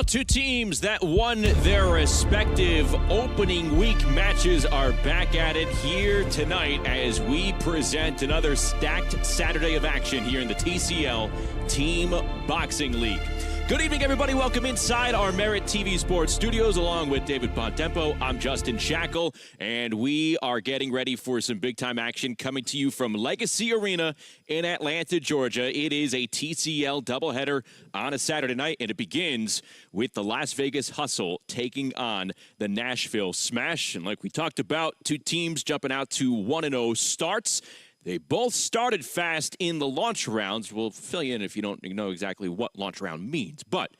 Well, two teams that won their respective opening week matches are back at it here tonight as we present another stacked Saturday of action here in the TCL Team Boxing League. Good evening, everybody. Welcome inside our MeritTV Sports Studios along with David Bontempo. I'm Justin Shackle, and we are getting ready for some big-time action coming to you from Legacy Arena in Atlanta, Georgia. It is a TCL doubleheader on a Saturday night, and it begins with the Las Vegas Hustle taking on the Nashville Smash. And like we talked about, two teams jumping out to 1-0 starts. They both started fast in the launch rounds. We'll fill you in if you don't know exactly what launch round means. But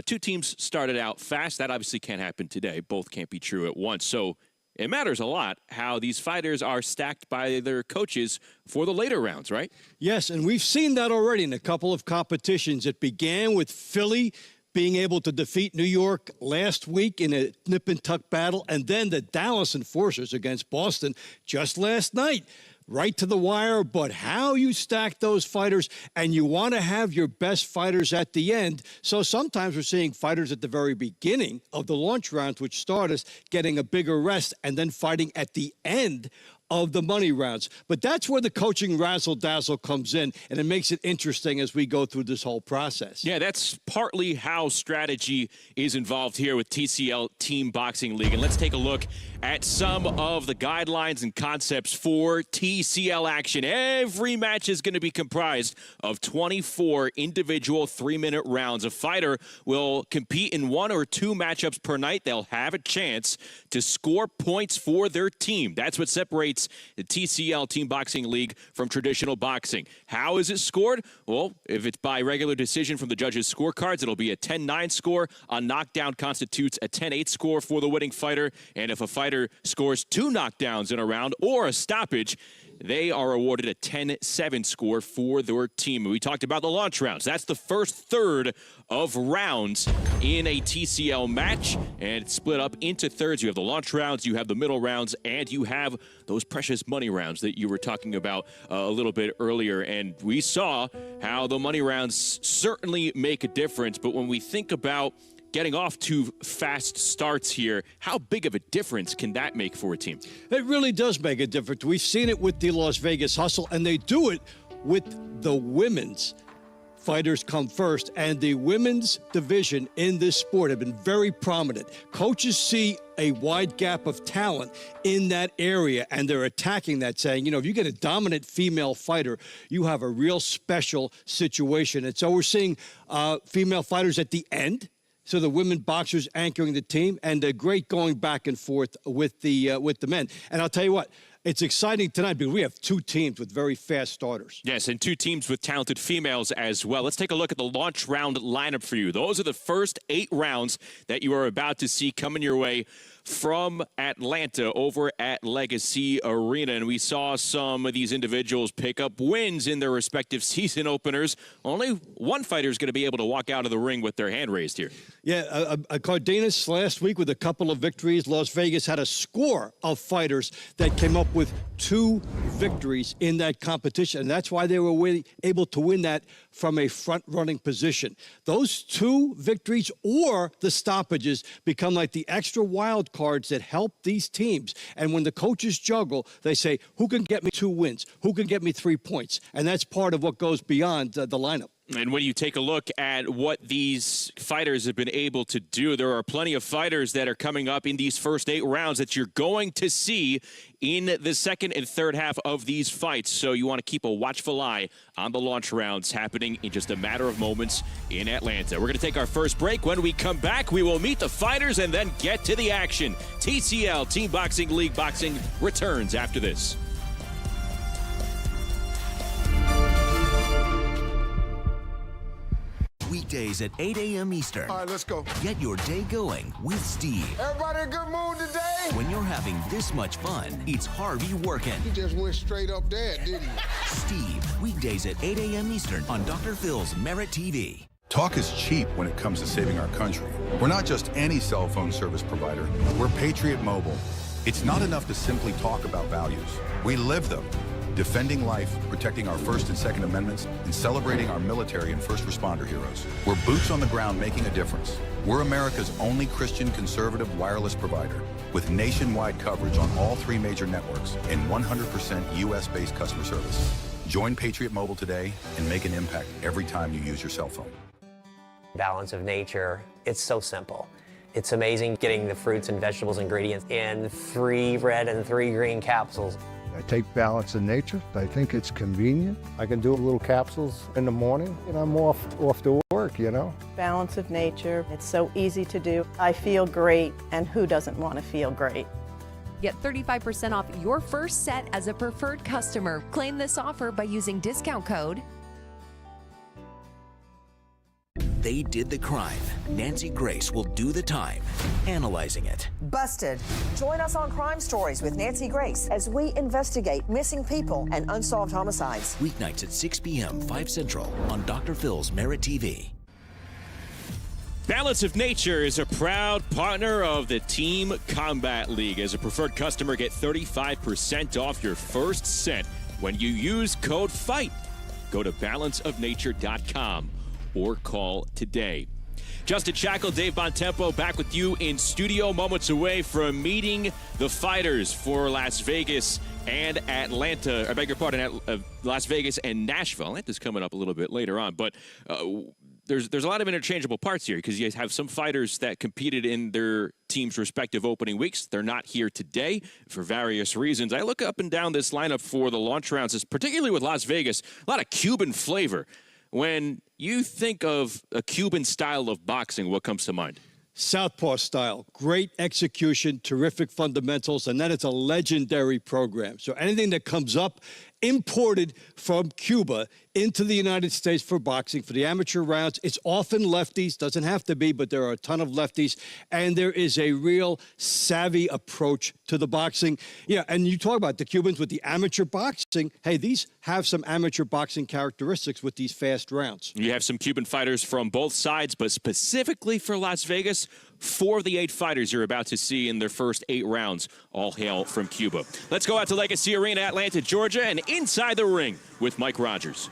two teams started out fast. That obviously can't happen today. Both can't be true at once. So it matters a lot how these fighters are stacked by their coaches for the later rounds, right? Yes, and we've seen that already in a couple of competitions. It began with Philly being able to defeat New York last week in a nip-and-tuck battle, and then the Dallas Enforcers against Boston just last night. Right to the wire, but how you stack those fighters, and you want to have your best fighters at the end. So sometimes we're seeing fighters at the very beginning of the launch rounds, which start us getting a bigger rest and then fighting at the end of the money rounds. But that's where the coaching razzle-dazzle comes in, and it makes it interesting as we go through this whole process. Yeah, that's partly how strategy is involved here with TCL Team Boxing League. And let's take a look at some of the guidelines and concepts for TCL action. Every match is going to be comprised of 24 individual 3-minute rounds. A fighter will compete in 1 or 2 matchups per night. They'll have a chance to score points for their team. That's what separates the TCL Team Boxing League from traditional boxing. How is it scored? Well, if it's by regular decision from the judges' scorecards, it'll be a 10-9 score. A knockdown constitutes a 10-8 score for the winning fighter. And if a fighter scores 2 knockdowns in a round or a stoppage, they are awarded a 10-7 score for their team. We talked about the launch rounds. That's the first third of rounds in a TCL match, and it's split up into thirds. You have the launch rounds, you have the middle rounds, and you have those precious money rounds that you were talking about a little bit earlier. And we saw how the money rounds certainly make a difference, but when we think about getting off to fast starts here, how big of a difference can that make for a team? It really does make a difference. We've seen it with the Las Vegas Hustle, and they do it with the women's fighters come first. And the women's division in this sport have been very prominent. Coaches see a wide gap of talent in that area, and they're attacking that, saying, you know, if you get a dominant female fighter, you have a real special situation. And so we're seeing female fighters at the end. So the women boxers anchoring the team, and a great going back and forth with the men. And I'll tell you what, it's exciting tonight because we have 2 teams with very fast starters. Yes, and 2 teams with talented females as well. Let's take a look at the launch round lineup for you. Those are the first 8 rounds that you are about to see coming your way from Atlanta over at Legacy Arena. And we saw some of these individuals pick up wins in their respective season openers. Only one fighter is going to be able to walk out of the ring with their hand raised here. Yeah, Cardenas last week with a couple of victories. Las Vegas had a score of fighters that came up with 2 victories in that competition. And that's why they were able to win that from a front-running position. Those 2 victories or the stoppages become like the extra wild cards that help these teams. And when the coaches juggle, they say, who can get me 2 wins? Who can get me 3 points? And that's part of what goes beyond the lineup. And when you take a look at what these fighters have been able to do, there are plenty of fighters that are coming up in these first 8 rounds that you're going to see in the second and third half of these fights. So you want to keep a watchful eye on the launch rounds happening in just a matter of moments in Atlanta. We're going to take our first break. When we come back, we will meet the fighters and then get to the action. TCL Team Boxing League Boxing returns after this. Weekdays at 8 a.m. Eastern. All right, let's go. Get your day going with Steve. Everybody in a good mood today? When you're having this much fun, it's Harvey working. You just went straight up there, didn't you? Steve, weekdays at 8 a.m. Eastern on Dr. Phil's MeritTV. Talk is cheap when it comes to saving our country. We're not just any cell phone service provider. We're Patriot Mobile. It's not enough to simply talk about values. We live them. Defending life, protecting our First and Second Amendments, and celebrating our military and first responder heroes. We're boots on the ground making a difference. We're America's only Christian conservative wireless provider with nationwide coverage on all 3 major networks and 100% U.S.-based customer service. Join Patriot Mobile today and make an impact every time you use your cell phone. Balance of nature, it's so simple. It's amazing getting the fruits and vegetables ingredients in 3 red and 3 green capsules. I take Balance of Nature. I think it's convenient. I can do little capsules in the morning and I'm off to work, you know. Balance of Nature, it's so easy to do. I feel great, and who doesn't want to feel great? Get 35% off your first set as a preferred customer. Claim this offer by using discount code. They did the crime. Nancy Grace will do the time, analyzing it. Busted. Join us on Crime Stories with Nancy Grace as we investigate missing people and unsolved homicides. Weeknights at 6 p.m., 5 Central on Dr. Phil's MeritTV. Balance of Nature is a proud partner of the Team Combat League. As a preferred customer, get 35% off your first set when you use code FIGHT. Go to balanceofnature.com or call today. Justin Shackle, Dave Bontempo back with you in studio, moments away from meeting the fighters for Las Vegas and Atlanta. I beg your pardon, Las Vegas and Nashville. Atlanta's coming up a little bit later on, but there's a lot of interchangeable parts here because you have some fighters that competed in their team's respective opening weeks. They're not here today for various reasons. I look up and down this lineup for the launch rounds, particularly with Las Vegas, a lot of Cuban flavor. When you think of a Cuban style of boxing, what comes to mind? Southpaw style, great execution, terrific fundamentals, and then it's a legendary program. So anything that comes up, imported from Cuba into the United States for boxing, for the amateur rounds, it's often lefties, doesn't have to be, but there are a ton of lefties, and there is a real savvy approach to the boxing. Yeah, and you talk about the Cubans with the amateur boxing. Hey, these have some amateur boxing characteristics with these fast rounds. You have some Cuban fighters from both sides, but specifically for Las Vegas, 4 of the 8 fighters you're about to see in their first 8 rounds all hail from Cuba. Let's go out to Legacy Arena, Atlanta, Georgia, and inside the ring with Mike Rogers.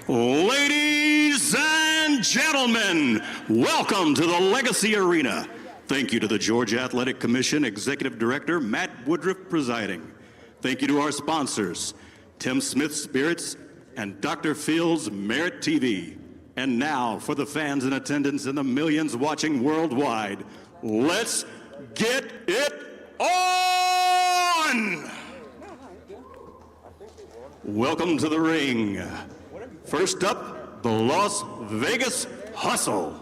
Ladies and gentlemen, welcome to the Legacy Arena. Thank you to the Georgia Athletic Commission Executive Director Matt Woodruff presiding. Thank you to our sponsors, Tim Smith Spirits and Dr. Phil's MeritTV. And now, for the fans in attendance and the millions watching worldwide, let's get it on! Welcome to the ring. First up, the Las Vegas Hustle.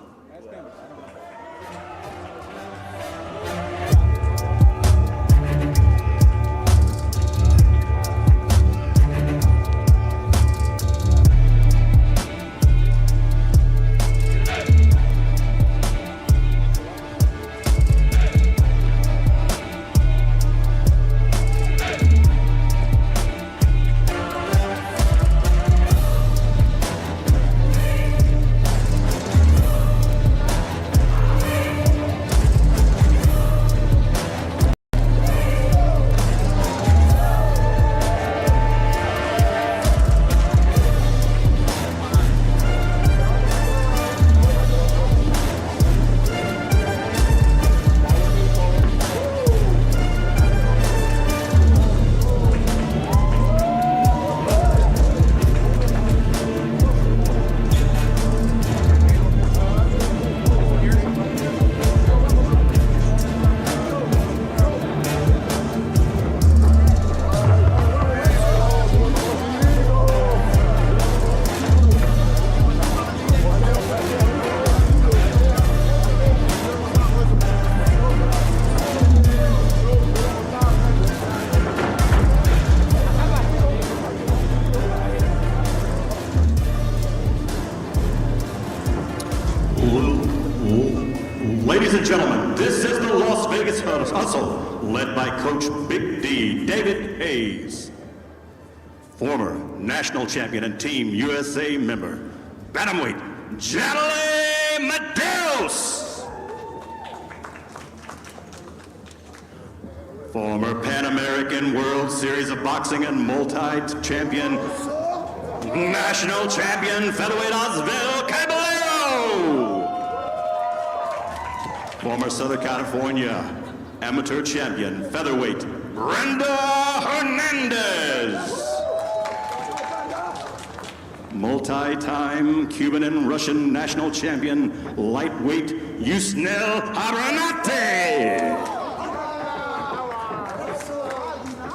Ladies and gentlemen, this is the Las Vegas Hustle, led by Coach Big D, David Hayes. Former national champion and Team USA member, bantamweight, Janelle Medeiros. Former Pan American World Series of Boxing and multi-champion, national champion, featherweight Osvaldo Caballero. Former Southern California amateur champion, featherweight, Brenda Hernandez. Multi-time Cuban and Russian national champion, lightweight, Yusnel Aranate.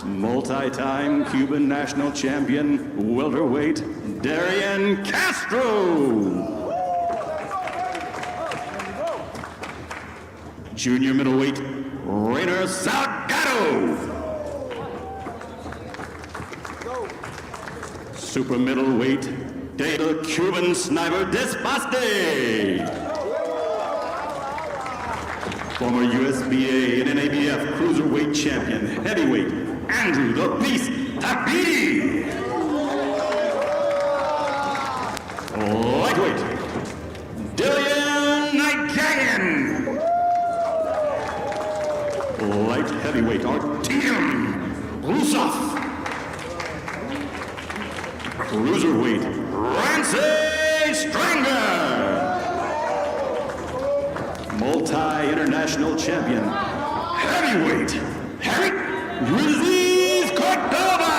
Multi-time Cuban national champion, welterweight, Darian Castro. Junior middleweight, Rainer Salgado. Super middleweight, the Cuban sniper Despaste. Former USBA and NABF cruiserweight champion, heavyweight, Andrew the Beast Tabiti. Lightweight, Dillian Nightingale. Light heavyweight, Artyom Rusov. Cruiserweight, Ramsey Stranger. Multi-international champion, heavyweight, Harry Ruiz Cordova.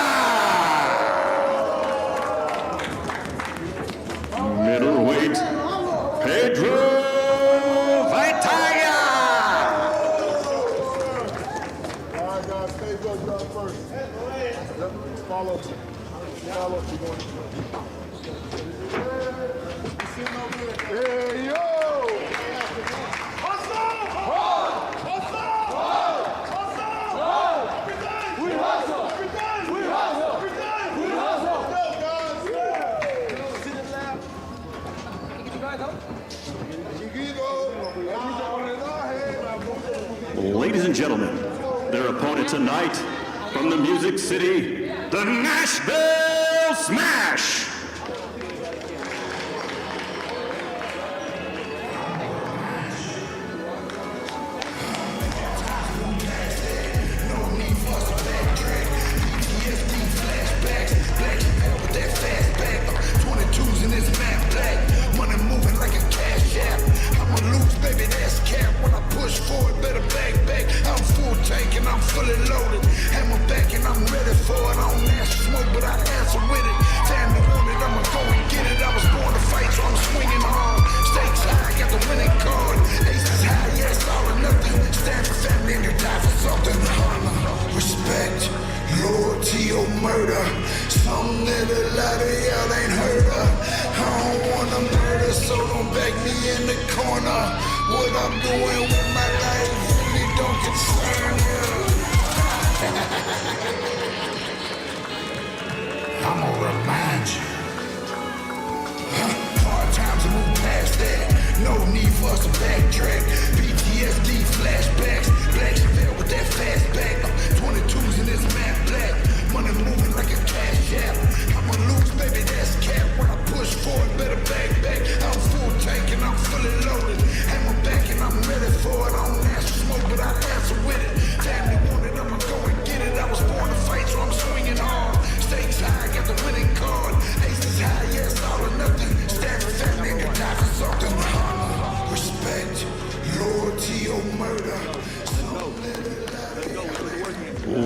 Middleweight, Pedro Vitaya. Ladies and gentlemen, their opponent tonight from the Music City, the Nashville Smash.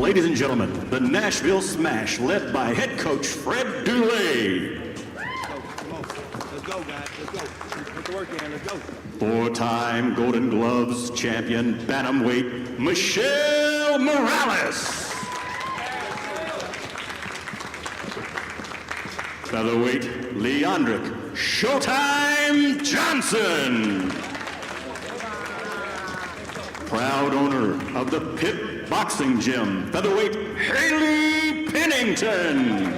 Ladies and gentlemen, the Nashville Smash, led by head coach Fred Dulé. Let's go, guys. Let's go. Put the work in. Let's go. Four-time Golden Gloves champion, bantamweight, Michelle Morales. Featherweight, Leandric Showtime Johnson. Proud owner of the Pit Boxing Gym, featherweight Haley Pennington.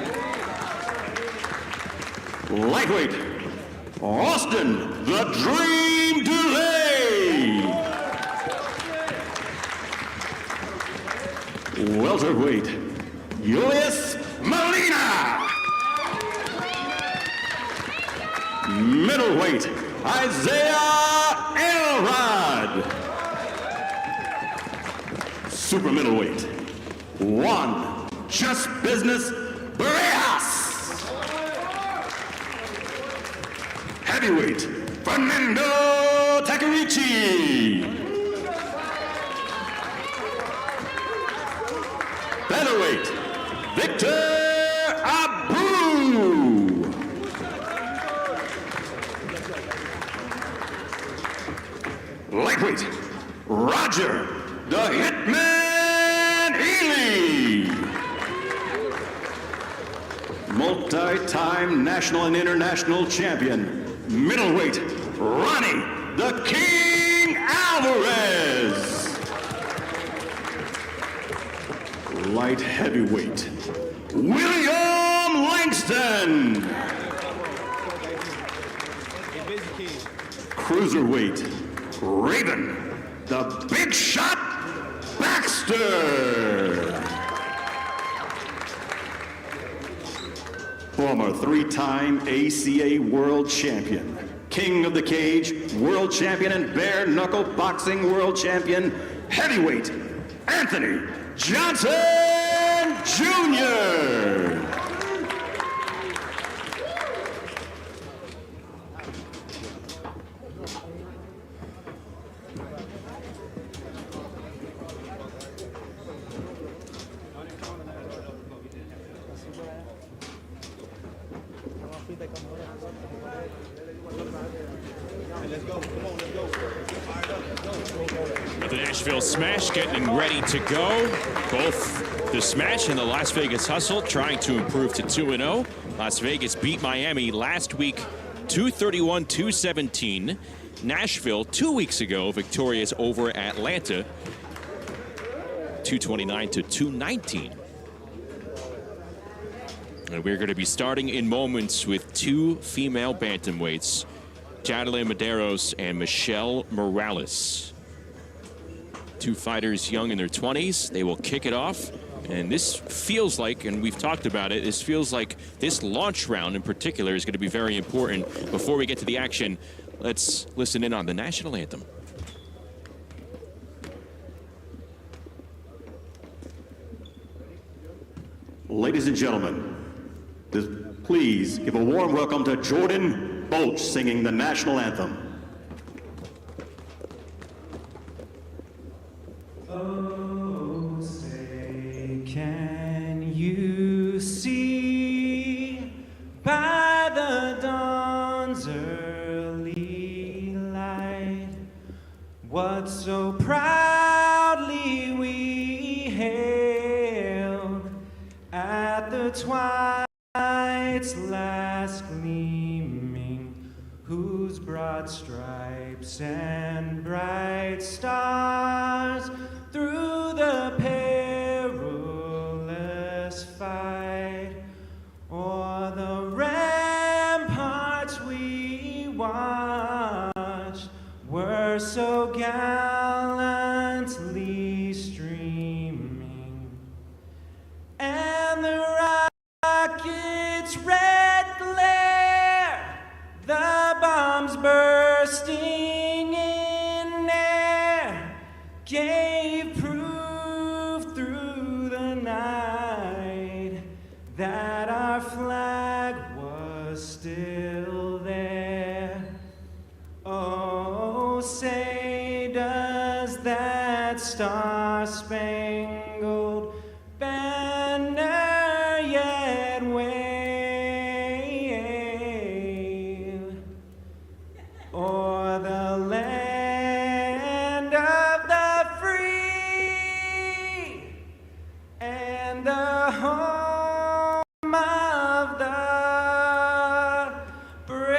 Lightweight, Austin the Dream Delay. Welterweight, Julius Molina. Middleweight, Isaiah Elrod. Super middleweight, Juan Just Business Brejas. Heavyweight, Fernando Takarichi. Featherweight, Victor Abu. Lightweight, Roger the Hitman Ely. Multi-time national and international champion, middleweight, Ronnie the King Alvarez. Light heavyweight, William Langston. Cruiserweight, Raven the Big Shot Baxter. Former three-time ACA world champion, King of the Cage, world champion, and bare knuckle boxing world champion, heavyweight, Anthony Johnson Jr. The Nashville Smash getting ready to go. Both the Smash and the Las Vegas Hustle trying to improve to 2-0. Las Vegas beat Miami last week 231-217. Nashville 2 weeks ago victorious over Atlanta 229-219. And we're going to be starting in moments with two female bantamweights, Jadalyn Medeiros and Michelle Morales. Two fighters young in their 20s. They will kick it off. And this feels like, and we've talked about it, this feels like this launch round in particular is going to be very important. Before we get to the action, let's listen in on the national anthem. Ladies and gentlemen, please give a warm welcome to Jordan Boach singing the national anthem. Oh, say, can you see by the dawn's early light what so proudly we hailed at the twilight's last gleaming, whose broad stripes and bright stars through the perilous fight o'er the ramparts we watched were so gallantly streaming, and the rocket's red glare, the bombs bursting in air, gave proof through the night that our flag was still there. Oh, say, does that star-spangled banner yet wave o'er the land of the free and the home of the brave?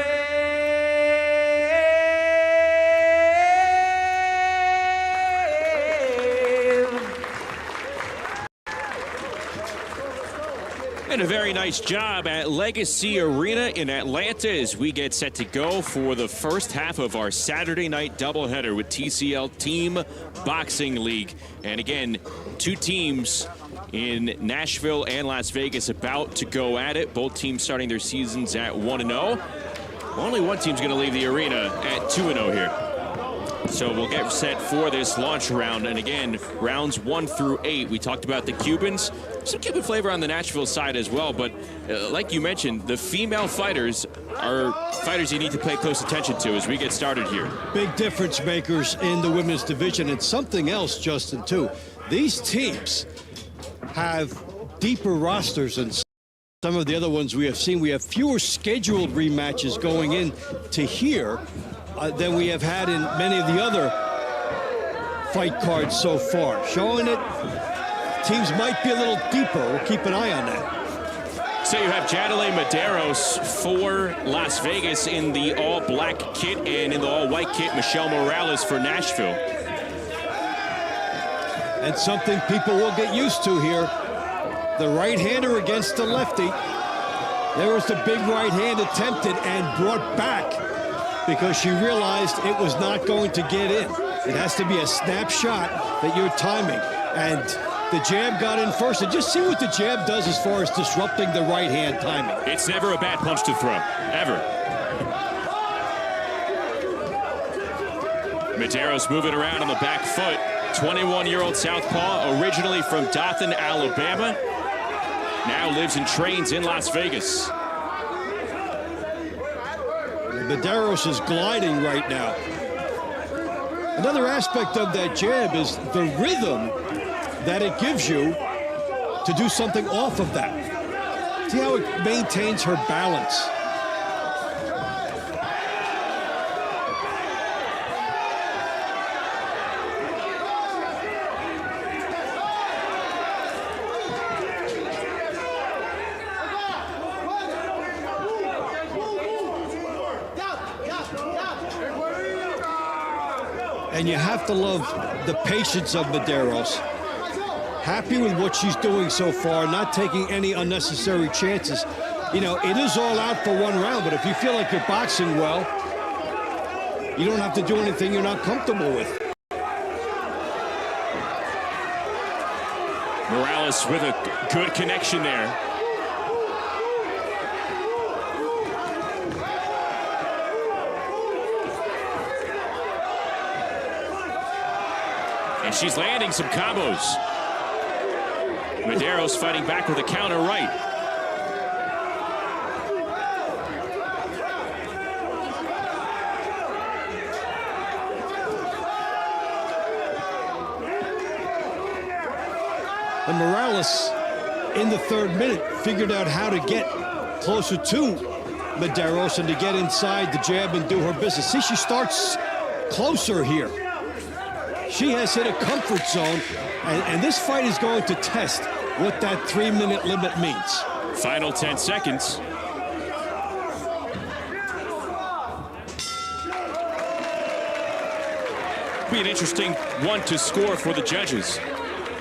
And a very nice job at Legacy Arena in Atlanta as we get set to go for the first half of our Saturday night doubleheader with TCL Team Boxing League. And again, two teams in Nashville and Las Vegas about to go at it. Both teams starting their seasons at 1-0. Only one team's going to leave the arena at 2-0 here. So we'll get set for this launch round. And again, rounds 1 through 8. We talked about the Cubans. Some Cuban flavor on the Nashville side as well. But like you mentioned, the female fighters are fighters you need to pay close attention to as we get started here. Big difference makers in the women's division. And something else, Justin, too. These teams, have deeper rosters than some of the other ones we have seen. We have fewer scheduled rematches going in to here than we have had in many of the other fight cards so far. Showing it, teams might be a little deeper. We'll keep an eye on that. So you have Jadile Medeiros for Las Vegas in the all-black kit, and in the all-white kit, Michelle Morales for Nashville. And something people will get used to here, the right-hander against the lefty. There was the big right hand attempted and brought back because she realized it was not going to get in. It has to be a snapshot that you're timing. And the jab got in first, and just see what the jab does as far as disrupting the right hand timing. It's never a bad punch to throw, ever. Medeiros moving around on the back foot. 21-year-old southpaw, originally from Dothan, Alabama. Now lives and trains in Las Vegas. Medeiros is gliding right now. Another aspect of that jab is the rhythm that it gives you to do something off of that. See how it maintains her balance. And you have to love the patience of Medeiros. Happy with what she's doing so far, not taking any unnecessary chances. You know, it is all out for one round, but if you feel like you're boxing well, you don't have to do anything you're not comfortable with. Morales with a good connection there. And she's landing some combos. Medeiros fighting back with a counter right. And Morales, in the third minute, figured out how to get closer to Medeiros and to get inside the jab and do her business. See, she starts closer here. She has hit a comfort zone, and this fight is going to test what that 3-minute limit means. Final 10 seconds. Be an interesting one to score for the judges.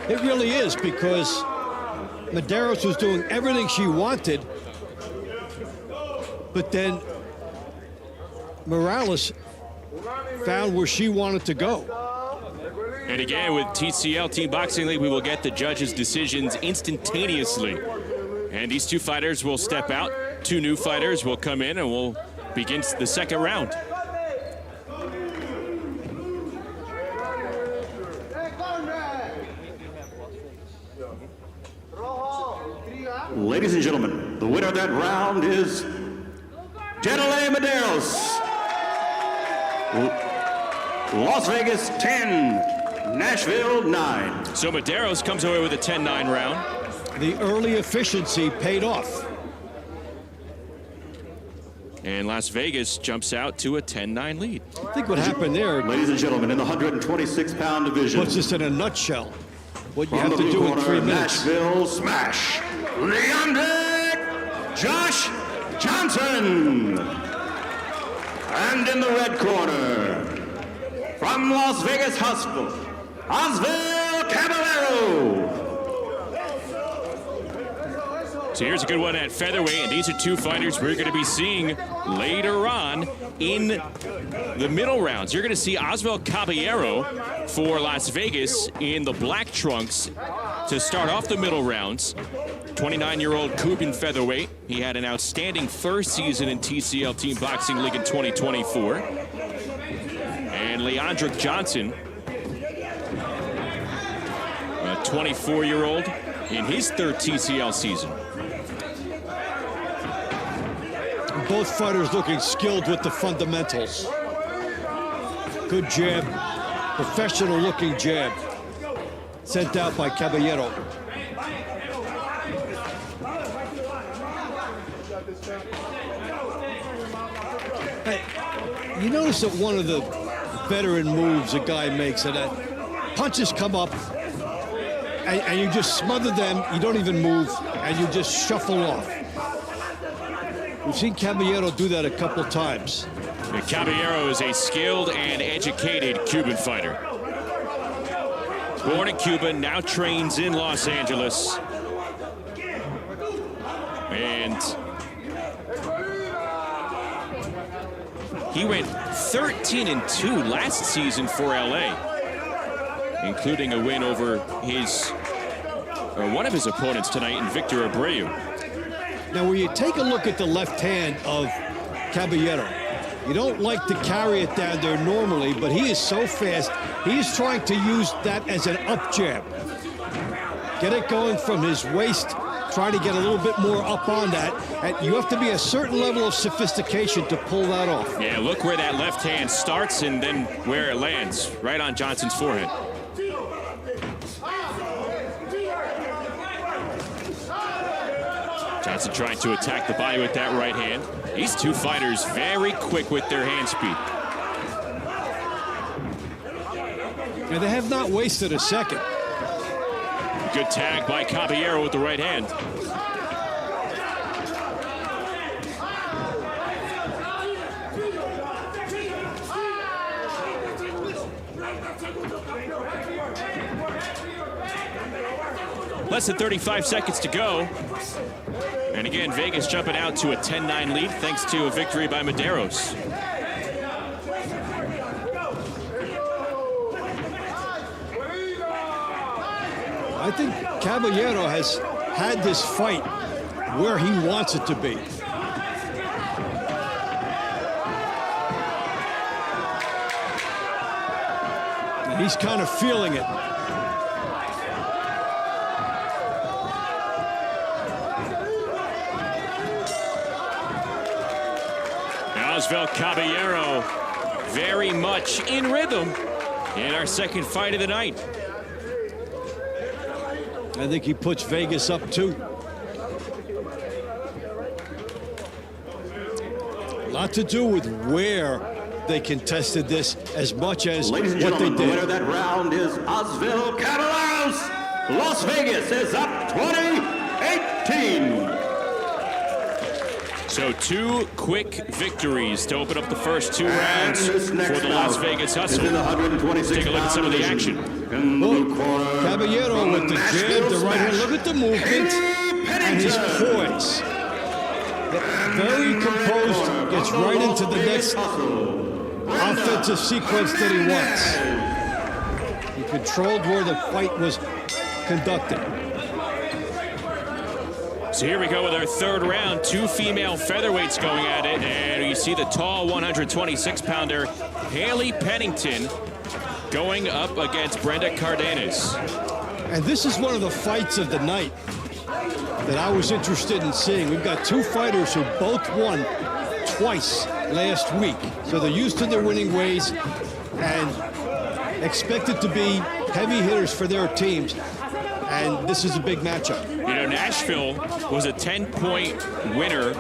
It really is, because Medeiros was doing everything she wanted, but then Morales found where she wanted to go. And again, with TCL, Team Boxing League, we will get the judges' decisions instantaneously. And these two fighters will step out. Two new fighters will come in, and we'll begin the second round. Ladies and gentlemen, the winner of that round is Jadile Medeiros. Las Vegas 10. Nashville 9. So Medeiros comes away with a 10-9 round. The early efficiency paid off. And Las Vegas jumps out to a 10-9 lead. I think what happened there, ladies and gentlemen, in the 126-pound division, puts this in a nutshell. What you have to do in 3 minutes. Nashville Smash, Leandric Josh Johnson. And in the red corner, from Las Vegas Hospital, Osvaldo Caballero. So here's a good one at featherweight, and these are two fighters we're going to be seeing later on in the middle rounds. You're going to see Osvaldo Caballero for Las Vegas in the black trunks to start off the middle rounds. 29-year-old Cuban featherweight. He had an outstanding first season in TCL Team Boxing League in 2024. And Leandric Johnson, a 24-year-old in his third TCL season. Both fighters looking skilled with the fundamentals. Good jab, professional looking jab, sent out by Caballero. Hey, you notice that one of the veteran moves a guy makes, and that punches come up, and you just smother them, you don't even move, and you just shuffle off. We've seen Caballero do that a couple times. Caballero is a skilled and educated Cuban fighter. Born in Cuba, now trains in Los Angeles. And he went 13-2 last season for LA, including a win over one of his opponents tonight in Victor Abreu. Now, when you take a look at the left hand of Caballero, you don't like to carry it down there normally, but he is so fast. He is trying to use that as an up jab. Get it going from his waist, try to get a little bit more up on that. And you have to be a certain level of sophistication to pull that off. Yeah, look where that left hand starts and then where it lands, right on Johnson's forehead. Johnson trying to attack the body with that right hand. These two fighters very quick with their hand speed. And they have not wasted a second. Good tag by Caballero with the right hand. Less than 35 seconds to go. And again, Vegas jumping out to a 10-9 lead thanks to a victory by Medeiros. I think Caballero has had this fight where he wants it to be. And he's kind of feeling it. Nashville Caballero very much in rhythm in our second fight of the night. I think he puts Vegas up too. A lot to do with where they contested this as much as Ladies and what they gentlemen, the winner did. of that round is Osville Caballeros. Las Vegas is up 20-18. So two quick victories to open up the first two rounds for the Las Vegas Hustle. Let's take a look at some of the action. Caballero with the jab, the right hand. Look at the movement and his poise. Very composed, gets right into the next offensive sequence that he wants. He controlled where the fight was conducted. So here we go with our third round. Two female featherweights going at it. And you see the tall 126-pounder Haley Pennington going up against Brenda Cardenas. And this is one of the fights of the night that I was interested in seeing. We've got two fighters who both won twice last week. So they're used to their winning ways and expected to be heavy hitters for their teams. And this is a big matchup. You know, Nashville was a 10-point winner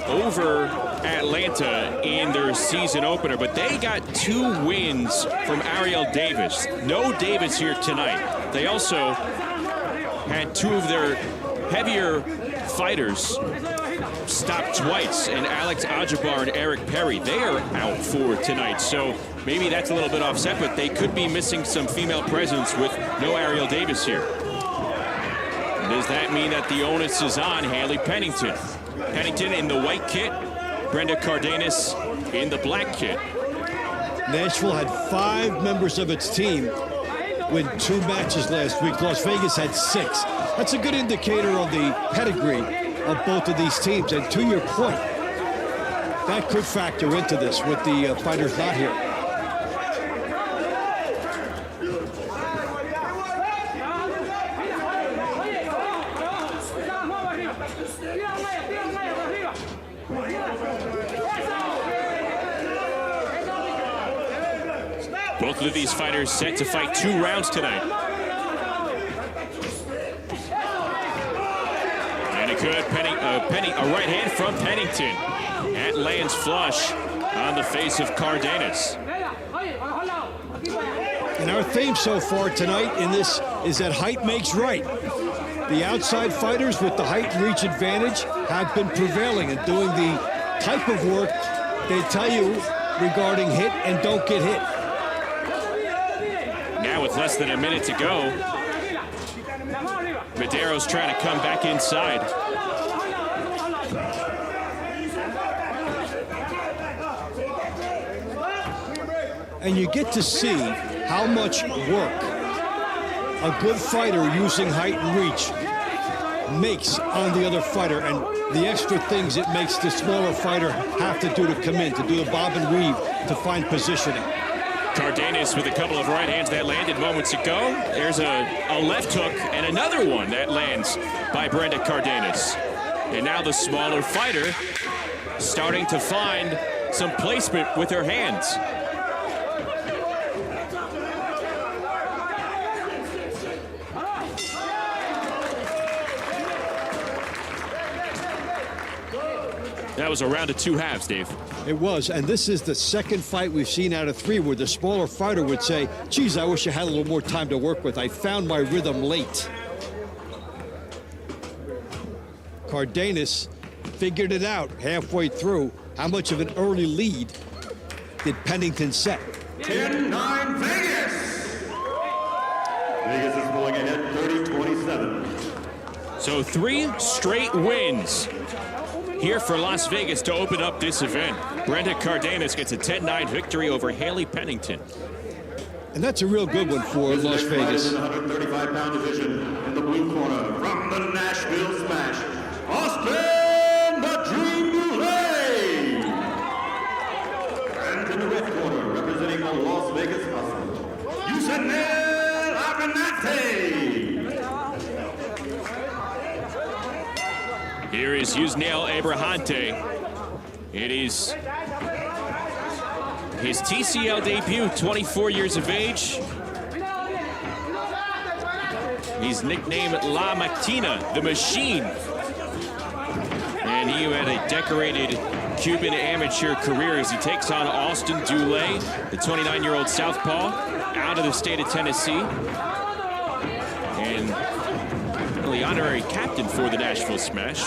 over Atlanta in their season opener, but they got two wins from Ariel Davis. No Davis here tonight. They also had two of their heavier fighters stopped twice, and Alex Ajabar and Eric Perry, they are out for tonight. So maybe that's a little bit offset, but they could be missing some female presence with no Ariel Davis here. Does that mean that the onus is on Haley Pennington? Pennington in the white kit, Brenda Cardenas in the black kit. Nashville had 5 members of its team win 2 matches last week. Las Vegas had 6. That's a good indicator of the pedigree of both of these teams. And to your point, that could factor into this with the fighters not here. Both of these fighters set to fight 2 rounds tonight. And a good a right hand from Pennington. That lands flush on the face of Cardenas. And our theme so far tonight in this is that height makes right. The outside fighters with the height and reach advantage have been prevailing and doing the type of work they tell you regarding hit and don't get hit. Now with less than a minute to go, Madero's trying to come back inside. And you get to see how much work a good fighter using height and reach makes on the other fighter, and the extra things it makes the smaller fighter have to do to come in, to do the bob and weave, to find positioning. Cardenas with a couple of right hands that landed moments ago. There's a left hook and another one that lands by Brenda Cardenas. And now the smaller fighter starting to find some placement with her hands. That was a round of 2 halves, Dave. It was, and this is the second fight we've seen out of 3 where the smaller fighter would say, geez, I wish I had a little more time to work with. I found my rhythm late. Cardenas figured it out halfway through. How much of an early lead did Pennington set? 10-9 Vegas! Vegas is pulling ahead 30-27. So 3 straight wins here for Las Vegas to open up this event. Brenda Cardenas gets a 10-9 victory over Haley Pennington. And that's a real good one for Las Vegas. In the 135-pound division, in the blue corner, from the Nashville Smash, Austin the Dream Boulay! And in the red corner, representing the Las Vegas Hustle, Yusanel Abernathy! Here is Yusniel Abrahante. It is his TCL debut, 24 years of age. He's nicknamed La Mactina, the Machine. And he had a decorated Cuban amateur career as he takes on Austin Dulé, the 29-year-old southpaw, out of the state of Tennessee. And the honorary captain for the Nashville Smash,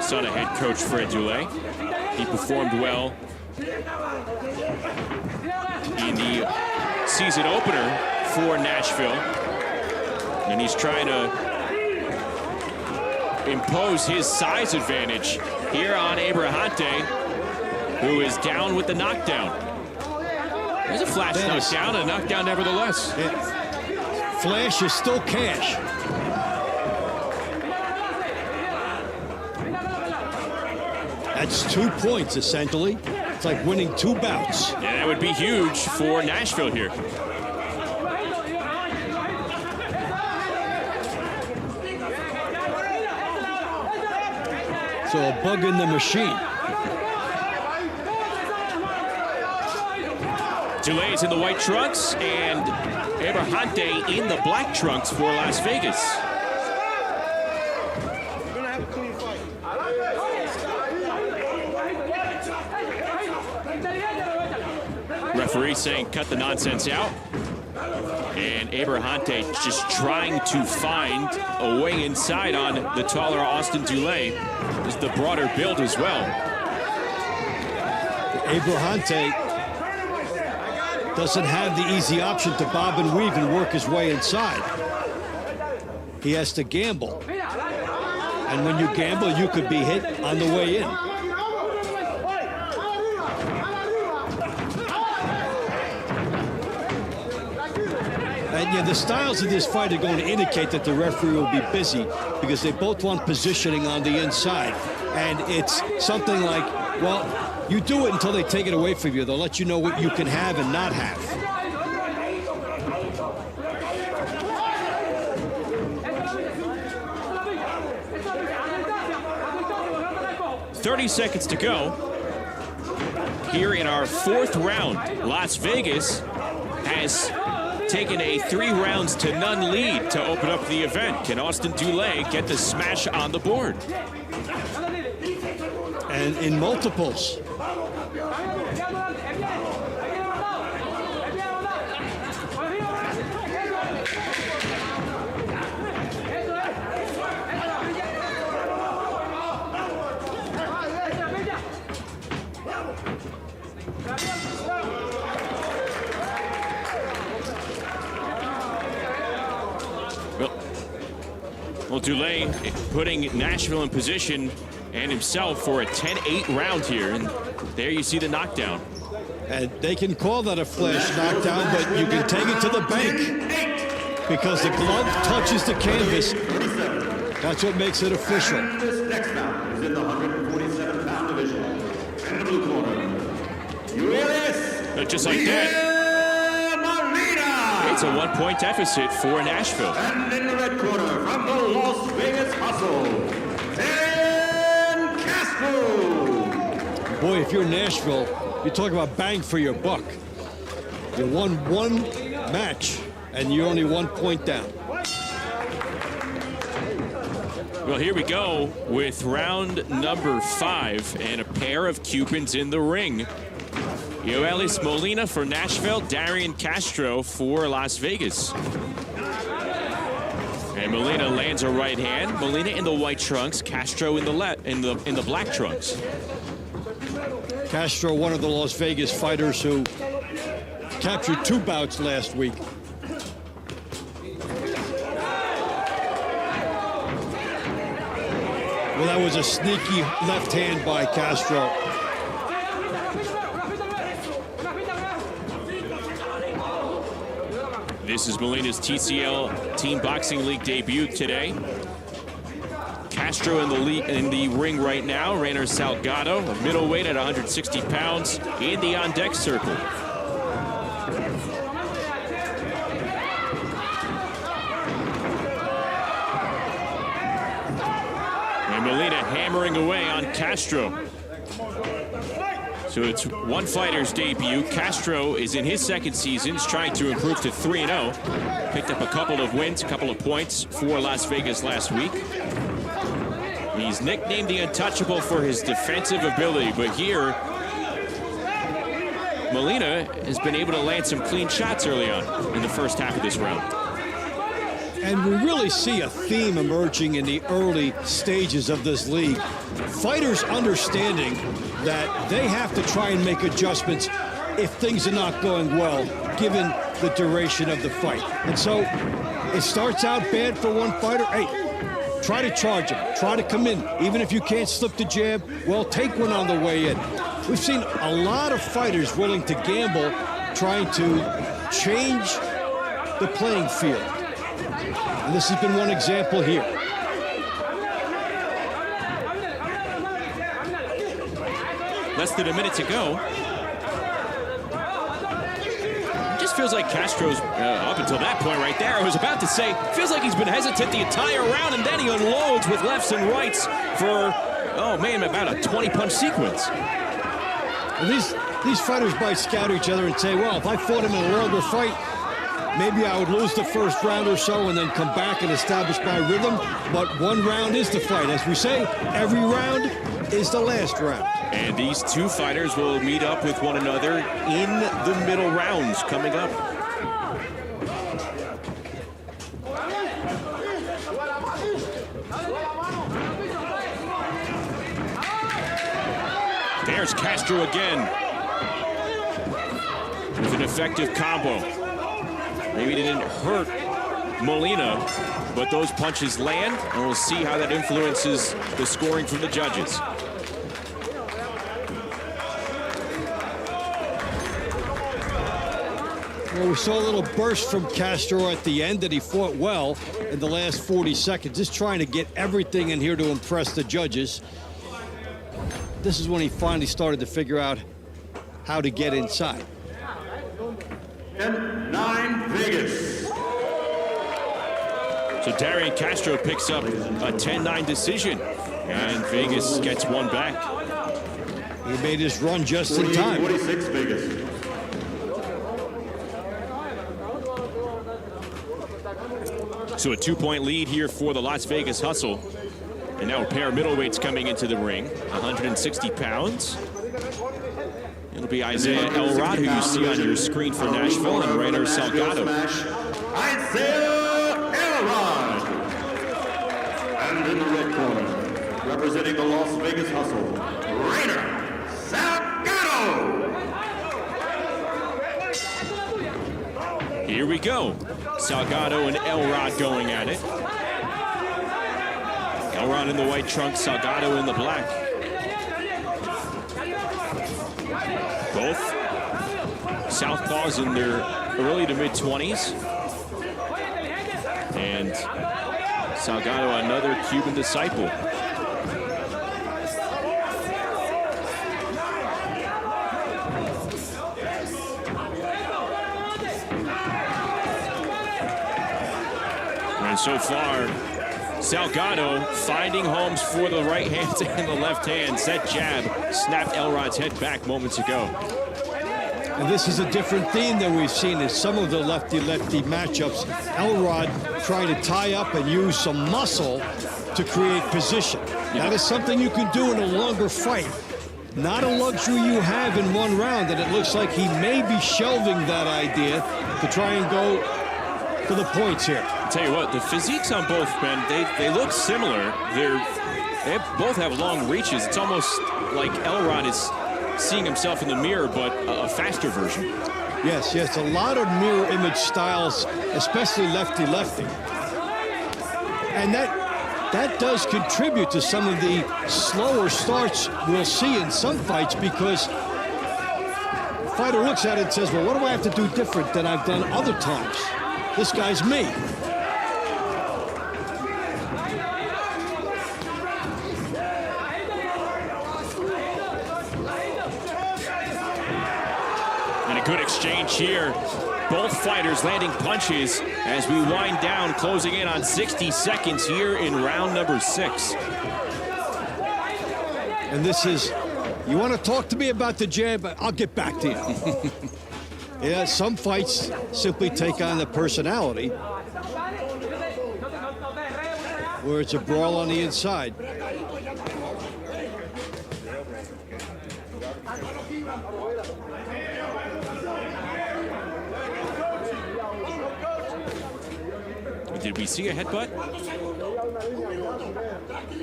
son of head coach Fred Dulé. He performed well in the season opener for Nashville, and he's trying to impose his size advantage here on Abrahante, who is down with the knockdown. There's a flash knockdown, a knockdown nevertheless. Yeah. Flash is still cash. That's 2 points, essentially. It's like winning 2 bouts. Yeah, that would be huge for Nashville here. So a bug in the machine. Dulay's in the white trunks and Abrahante in the black trunks for Las Vegas. Referee saying cut the nonsense out. And Abrahante just trying to find a way inside on the taller Austin Dulé. Is the broader build as well. Abrahante doesn't have the easy option to bob and weave and work his way inside. He has to gamble. And when you gamble, you could be hit on the way in. And yeah, the styles of this fight are going to indicate that the referee will be busy because they both want positioning on the inside. And it's something like, well, you do it until they take it away from you. They'll let you know what you can have and not have. .30 seconds to go here in our 4th round. Las Vegas has taking a 3-0 lead to open up the event. Can Austin Dulé get the smash on the board? And in multiples. Well, Dulé putting Nashville in position and himself for a 10-8 round here. And there you see the knockdown. And they can call that a flash knockdown, but you can take it to the bank because the glove touches the canvas. That's what makes it official. And this next bout is in the 147-pound division. In the blue corner, just like that. It's a 1-point deficit for Nashville. And in the red corner, from the Las Vegas Hustle, Dan Castro. Boy, if you're Nashville, you talk about bang for your buck. You won one match, and you're only 1 point down. Well, here we go with round number 5 and a pair of Cubans in the ring. Yoelis Molina for Nashville, Darian Castro for Las Vegas. And Molina lands a right hand. Molina in the white trunks, Castro in the black trunks. Castro, one of the Las Vegas fighters who captured 2 bouts last week. Well, that was a sneaky left hand by Castro. This is Molina's TCL Team Boxing League debut today. Castro in the ring right now. Rainer Salgado, a middleweight at 160 pounds, in the on-deck circle. And Molina hammering away on Castro. So it's one fighter's debut. Castro is in his second season. He's trying to improve to 3-0. Picked up a couple of wins, a couple of points for Las Vegas last week. He's nicknamed the Untouchable for his defensive ability, but here, Molina has been able to land some clean shots early on in the first half of this round. And we really see a theme emerging in the early stages of this league. Fighters understanding that they have to try and make adjustments if things are not going well, given the duration of the fight. And so it starts out bad for one fighter. Hey, try to charge him, try to come in. Even if you can't slip the jab, well, take one on the way in. We've seen a lot of fighters willing to gamble, trying to change the playing field. And this has been one example here. Less than a minute to go. It just feels like Castro's, up until that point right there, I was about to say, feels like he's been hesitant the entire round, and then he unloads with lefts and rights for, oh man, about a 20-punch sequence. And these fighters might scout each other and say, well, if I fought him in a longer fight, maybe I would lose the first round or so and then come back and establish my rhythm. But one round is the fight. As we say, every round is the last round. And these two fighters will meet up with one another in the middle rounds coming up. There's Castro again with an effective combo. Maybe it didn't hurt Molina, but those punches land, and we'll see how that influences the scoring from the judges. Well, we saw a little burst from Castro at the end, that he fought well in the last 40 seconds, just trying to get everything in here to impress the judges. This is when he finally started to figure out how to get inside. And 9 Vegas. So Darian Castro picks up a 10-9 decision, and Vegas gets one back. He made his run just in time. 46 Vegas. So a 2-point lead here for the Las Vegas Hustle. And now a pair of middleweights coming into the ring, 160 pounds. It'll be Isaiah Elrod, who you see on your screen for Nashville, and Rainer Salgado. Isaiah Elrod. And in the red corner, representing the Las Vegas Hustle, Rainer Salgado. Here we go. Salgado and Elrod going at it. Elrod in the white trunks, Salgado in the black. Both southpaws in their early to mid-20s. And Salgado, another Cuban disciple. And so far, Salgado finding homes for the right hand and the left hand. That jab snapped Elrod's head back moments ago. And this is a different theme than we've seen in some of the lefty-lefty matchups. Elrod trying to tie up and use some muscle to create position. That is something you can do in a longer fight. Not a luxury you have in one round, and it looks like he may be shelving that idea to try and go for the points here. I'll tell you what, the physiques on both men, they look similar. They both have long reaches. It's almost like Elrod is seeing himself in the mirror, but a faster version. Yes, a lot of mirror image styles, especially lefty-lefty. And that does contribute to some of the slower starts we'll see in some fights, because the fighter looks at it and says, well, what do I have to do different than I've done other times? This guy's me. And a good exchange here. Both fighters landing punches as we wind down, closing in on 60 seconds here in round number 6. And this is, you want to talk to me about the jab? I'll get back to you. Yeah, some fights simply take on the personality, where it's a brawl on the inside. Did we see a headbutt?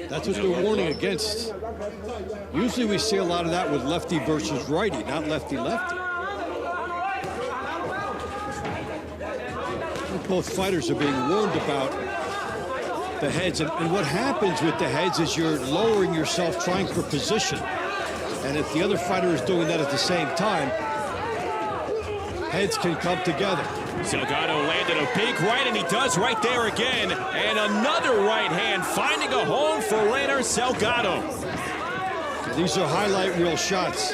That's what they're warning against. Usually we see a lot of that with lefty versus righty, not lefty-lefty. Both fighters are being warned about the heads, and what happens with the heads is you're lowering yourself trying for position, and if the other fighter is doing that at the same time, heads can come together. Salgado landed a big right, and he does right there again, and another right hand finding a home for Rainer Salgado. These are highlight reel shots.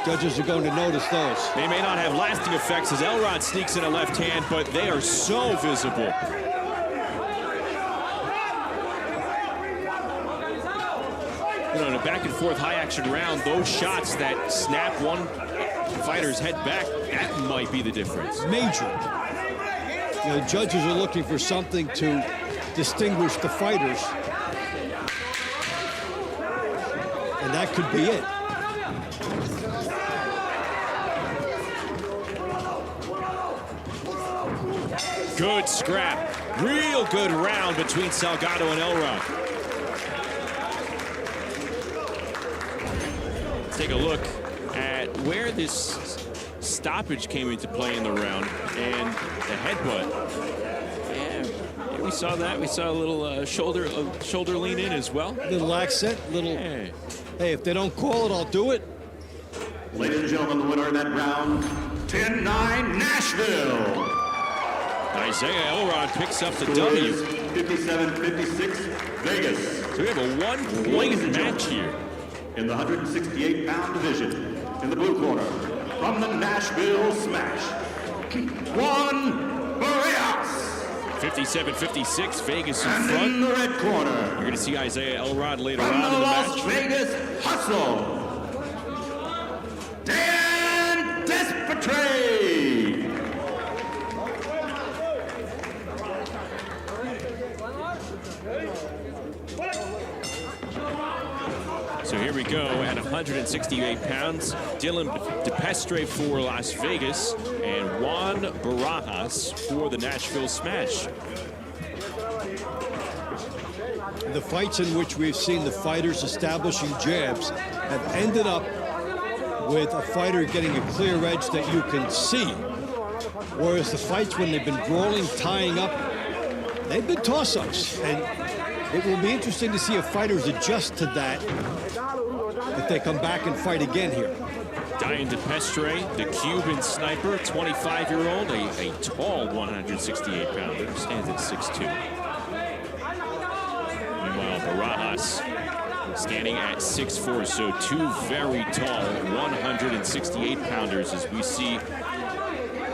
Judges are going to notice those. They may not have lasting effects as Elrod sneaks in a left hand, but they are so visible. You know, in a back-and-forth high-action round, those shots that snap one fighter's head back, that might be the difference. Major. You know, judges are looking for something to distinguish the fighters, and that could be it. Good scrap. Real good round between Salgado and Elrod. Let's take a look at where this stoppage came into play in the round and the headbutt. Yeah, we saw that. We saw a little shoulder lean in as well. Little accent, little. Hey, if they don't call it, I'll do it. Ladies and gentlemen, the winner of that round, 10-9 Nashville. Isaiah Elrod picks up the W. 57-56 Vegas. So we have a one-point match here. In the 168-pound division, in the blue corner, from the Nashville Smash, Juan Barrios. 57-56, Vegas in and front. In the red corner, you're going to see Isaiah Elrod later from on in the match. Las Vegas Hustle, Dan Despatre. So here we go at 168 pounds. Dylan DePestre for Las Vegas and Juan Barajas for the Nashville Smash. The fights in which we've seen the fighters establishing jabs have ended up with a fighter getting a clear edge that you can see. Whereas the fights when they've been brawling, tying up, they've been toss-ups. And it will be interesting to see if fighters adjust to that if they come back and fight again here. Diane DePestre, the Cuban sniper, 25-year-old, a tall 168-pounder, stands at 6'2". Meanwhile, Barajas standing at 6'4", so two very tall 168-pounders as we see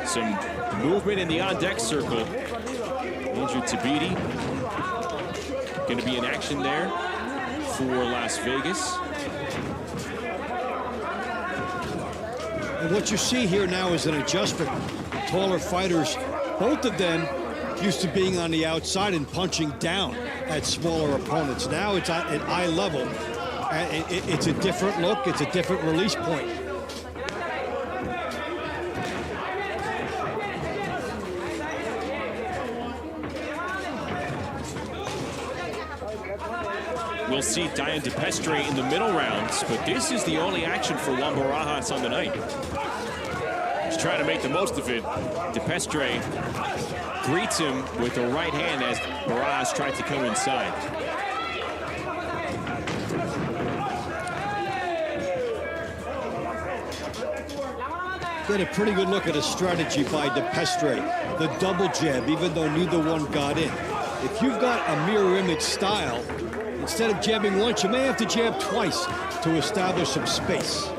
some movement in the on-deck circle. Andrew Tabiti going to be in action there for Las Vegas. And what you see here now is an adjustment. Taller fighters, both of them used to being on the outside and punching down at smaller opponents. Now it's at eye level. It's a different look. It's a different release point. We'll see Diane DePestre in the middle rounds, but this is the only action for Juan Barajas on the night. He's trying to make the most of it. DePestre greets him with the right hand as Barajas tries to come inside. Get a pretty good look at a strategy by DePestre. The double jab, even though neither one got in. If you've got a mirror image style, instead of jabbing once, you may have to jab twice to establish some space.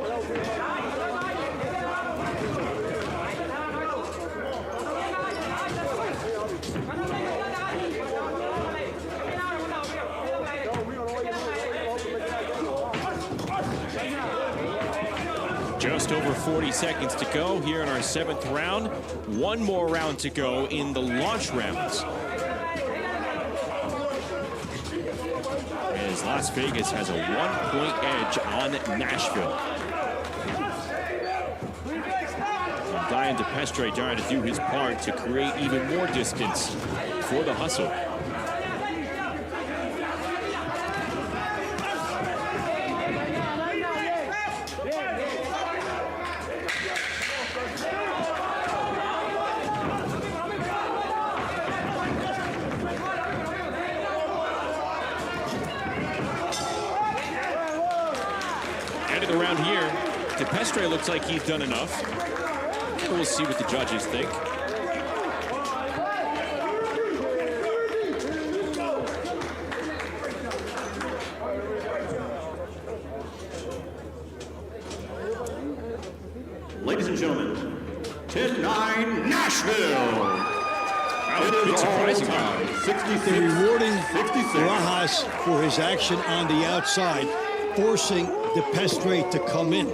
Just over 40 seconds to go here in our 7th round. One more round to go in the launch rounds. As Las Vegas has a 1-point edge on Nashville. And Diane DePestre trying to do his part to create even more distance for the hustle. End of the round here. DePestre looks like he's done enough. We'll see what the judges think. Ladies and gentlemen, 10-9 Nashville. It is surprising. 66, They're rewarding 66. Barajas for his action on the outside, forcing DePestre to come in.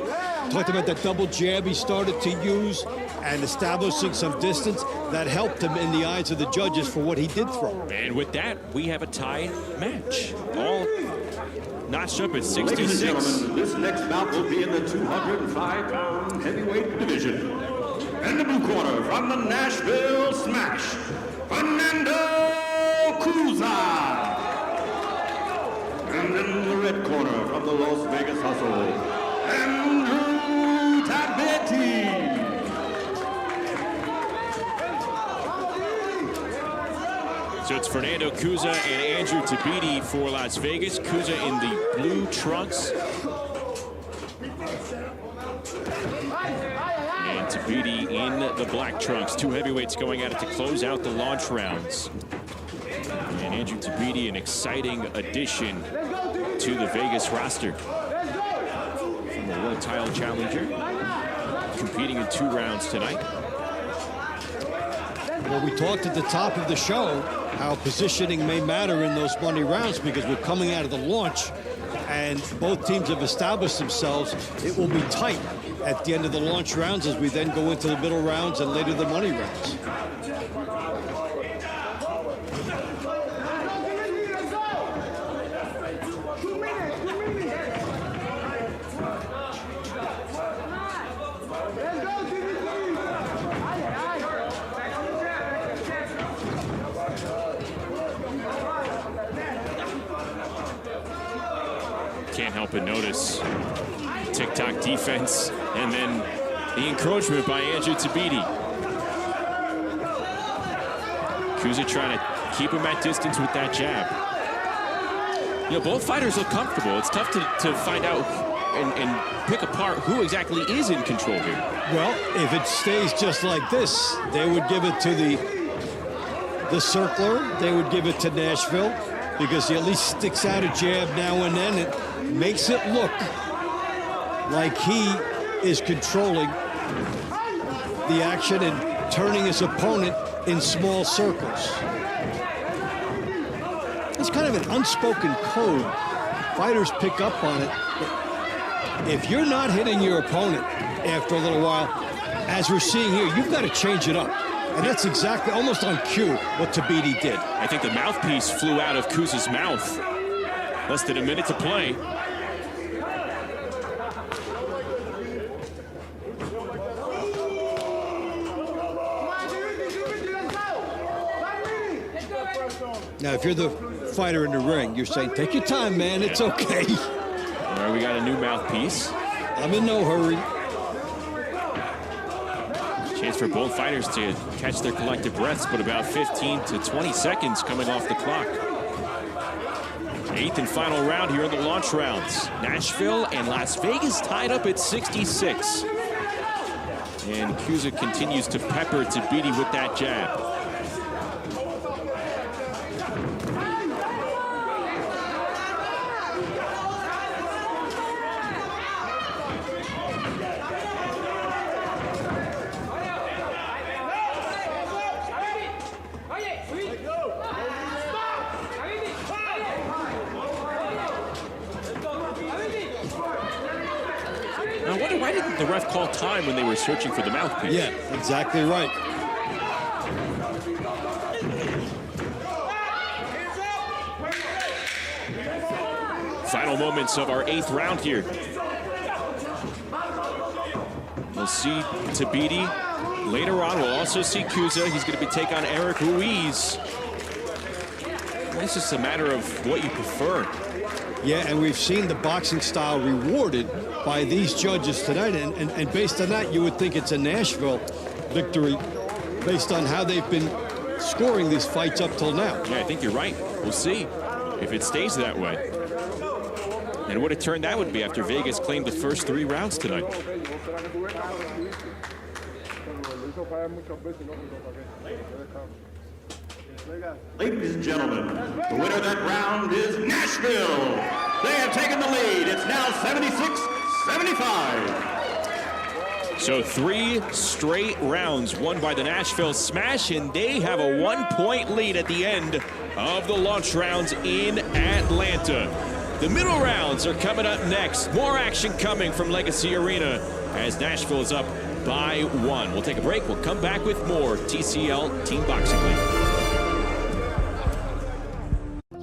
Talked about that double jab he started to use and establishing some distance that helped him in the eyes of the judges for what he did throw. And with that, we have a tie match. All notched up at Ladies and 66. gentlemen, this next bout will be in the 205-pound heavyweight division. In the blue corner from the Nashville Smash, Fernando Cuza. And in the red corner from the Las Vegas Hustle, Andrew Tabiti. So it's Fernando Cuza and Andrew Tabiti for Las Vegas. Cuza in the blue trunks. And Tabiti in the black trunks. Two heavyweights going at it to close out the launch rounds. And Andrew Tabiti, an exciting addition to the Vegas roster. From a world title challenger, competing in 2 rounds tonight. Well, we talked at the top of the show how positioning may matter in those money rounds because we're coming out of the launch and both teams have established themselves. It will be tight at the end of the launch rounds as we then go into the middle rounds and later the money rounds. can't help but notice TikTok defense and then the encroachment by Andrew Tabiti. Kuza trying to keep him at distance with that jab. You know, both fighters look comfortable. It's tough to find out and pick apart who exactly is in control here. Well, if it stays just like this, they would give it to the circler. They would give it to Nashville because he at least sticks out a jab now and then. It makes it look like he is controlling the action and turning his opponent in small circles. It's kind of an unspoken code. Fighters pick up on it. If you're not hitting your opponent after a little while, as we're seeing here, you've got to change it up. And that's exactly, almost on cue, what Tabiti did. I think the mouthpiece flew out of Kuza's mouth. Less than a minute to play. Now, if you're the fighter in the ring, you're saying, take your time, man, it's okay. All right, we got a new mouthpiece. I'm in no hurry. Chance for both fighters to catch their collective breaths, but about 15 to 20 seconds coming off the clock. 8th and final round here in the launch rounds. Nashville and Las Vegas tied up at 66. And Kuza continues to pepper Tabiti with that jab. I wonder why didn't the ref call time when they were searching for the mouthpiece? Yeah, exactly right. Final moments of our 8th round here. We'll see Tabiti later on. We'll also see Kuza. He's going to be taking on Eric Ruiz. It's just a matter of what you prefer. Yeah, and we've seen the boxing style rewarded by these judges tonight. And based on that, you would think it's a Nashville victory based on how they've been scoring these fights up till now. Yeah, I think you're right. We'll see if it stays that way. And what a turn that would be after Vegas claimed the first 3 rounds tonight. Ladies and gentlemen, the winner of that round is Nashville. They have taken the lead. It's now 76-75. So 3 straight rounds won by the Nashville Smash, and they have a 1-point lead at the end of the launch rounds in Atlanta. The middle rounds are coming up next. More action coming from Legacy Arena as Nashville is up by 1. We'll take a break. We'll come back with more TCL Team Boxing League.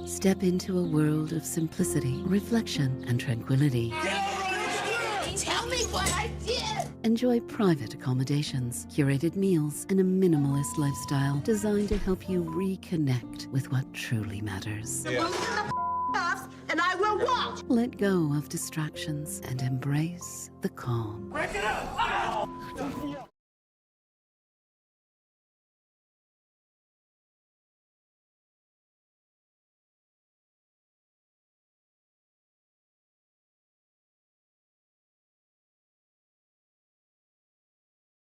Step into a world of simplicity, reflection, and tranquility. Tell me what I did! Enjoy private accommodations, curated meals, and a minimalist lifestyle designed to help you reconnect with what truly matters. And I will watch! Let go of distractions and embrace the calm. Break it up!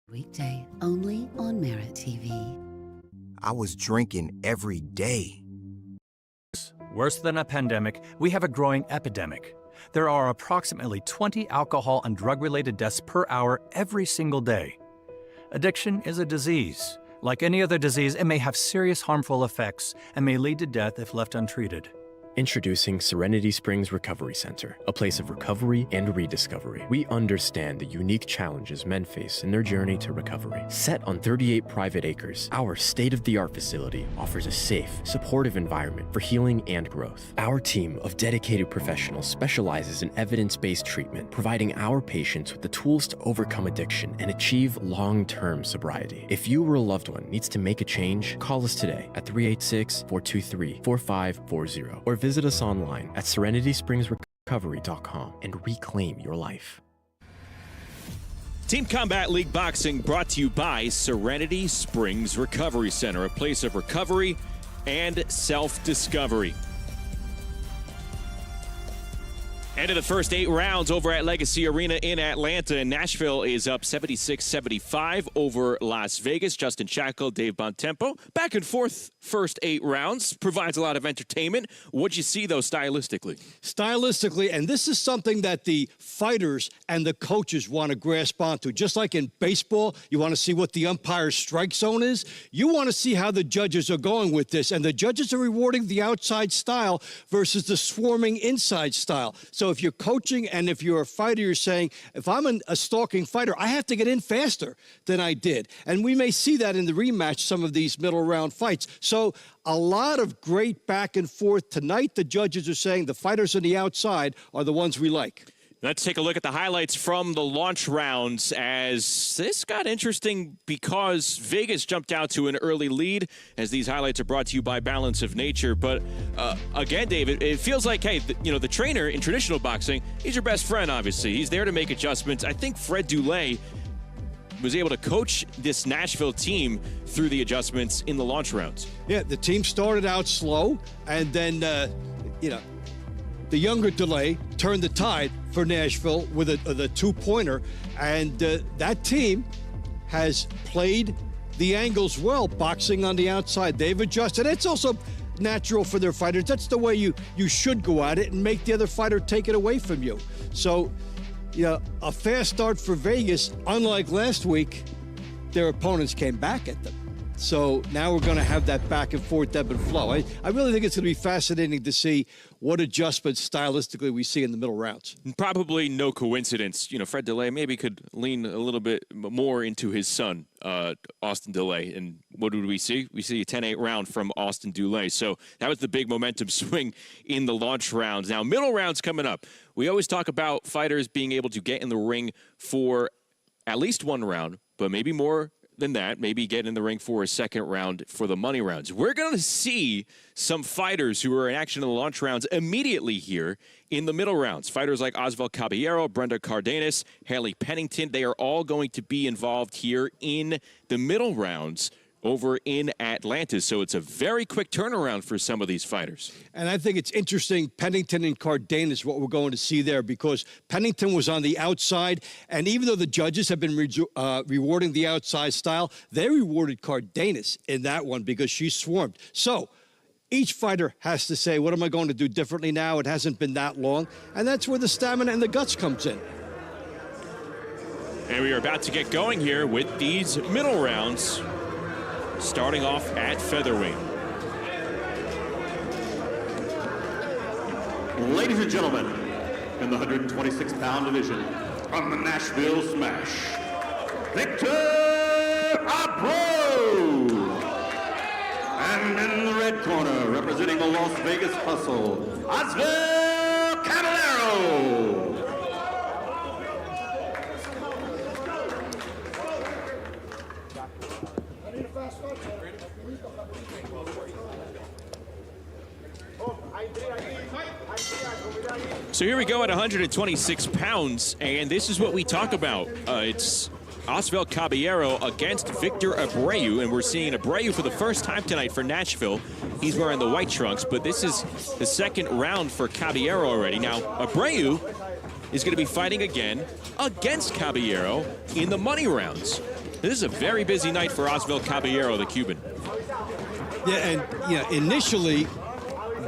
Weekday, only on MeritTV. I was drinking every day. Worse than a pandemic, we have a growing epidemic. There are approximately 20 alcohol and drug-related deaths per hour every single day. Addiction is a disease. Like any other disease, it may have serious harmful effects and may lead to death if left untreated. Introducing Serenity Springs Recovery Center, a place of recovery and rediscovery. We understand the unique challenges men face in their journey to recovery. Set on 38 private acres, our state-of-the-art facility offers a safe, supportive environment for healing and growth. Our team of dedicated professionals specializes in evidence-based treatment, providing our patients with the tools to overcome addiction and achieve long-term sobriety. If you or a loved one needs to make a change, call us today at 386-423-4540 or visit us online at serenityspringsrecovery.com. recovery.com and reclaim your life. Team Combat League Boxing brought to you by Serenity Springs Recovery Center, a place of recovery and self-discovery. End of the first 8 rounds over at Legacy Arena in Atlanta, and Nashville is up 76-75 over Las Vegas. Justin Shackle, Dave Bontempo. Back and forth first 8 rounds. Provides a lot of entertainment. What'd you see, though, stylistically? Stylistically, and this is something that the fighters and the coaches want to grasp onto. Just like in baseball, you want to see what the umpire's strike zone is. You want to see how the judges are going with this, and the judges are rewarding the outside style versus the swarming inside style. So if you're coaching and if you're a fighter, you're saying, if I'm a stalking fighter, I have to get in faster than I did. And we may see that in the rematch, some of these middle round fights. So a lot of great back and forth. Tonight, the judges are saying the fighters on the outside are the ones we like. Let's take a look at the highlights from the launch rounds, as this got interesting because Vegas jumped out to an early lead, as these highlights are brought to you by Balance of Nature. But again, Dave, it feels like, hey, the trainer in traditional boxing, he's your best friend, obviously. He's there to make adjustments. I think Fred Dulé was able to coach this Nashville team through the adjustments in the launch rounds. Yeah, the team started out slow, and then, the younger Delay turned the tide for Nashville with a two-pointer, and that team has played the angles well, boxing on the outside. They've adjusted. It's also natural for their fighters. That's the way you should go at it and make the other fighter take it away from you. So, a fast start for Vegas. Unlike last week, their opponents came back at them. So now we're going to have that back and forth ebb and flow. I really think it's going to be fascinating to see what adjustments stylistically we see in the middle rounds. Probably no coincidence. Fred Dulé maybe could lean a little bit more into his son, Austin Dulé. And what did we see? We see a 10-8 round from Austin Dulé. So that was the big momentum swing in the launch rounds. Now, middle rounds coming up. We always talk about fighters being able to get in the ring for at least one round, but maybe more than that, maybe get in the ring for a second round for the money rounds. We're going to see some fighters who are in action in the launch rounds immediately here in the middle rounds. Fighters like Oswald Caballero, Brenda Cardenas, Haley Pennington, they are all going to be involved here in the middle rounds over in Atlanta. So it's a very quick turnaround for some of these fighters. And I think it's interesting, Pennington and Cardenas, what we're going to see there, because Pennington was on the outside, and even though the judges have been rewarding the outside style, they rewarded Cardenas in that one because she swarmed. So each fighter has to say, what am I going to do differently now? It hasn't been that long. And that's where the stamina and the guts comes in. And we are about to get going here with these middle rounds, starting off at featherweight. Ladies and gentlemen, in the 126-pound division, from the Nashville Smash, Victor April! And in the red corner, representing the Las Vegas Hustle, Oswald Caballero! So here we go at 126 pounds, and this is what we talk about. It's Oswald Caballero against Victor Abreu, and we're seeing Abreu for the first time tonight for Nashville. He's wearing the white trunks, but this is the second round for Caballero already. Now, Abreu is going to be fighting again against Caballero in the money rounds. This is a very busy night for Oswald Caballero, the Cuban. Yeah, and initially,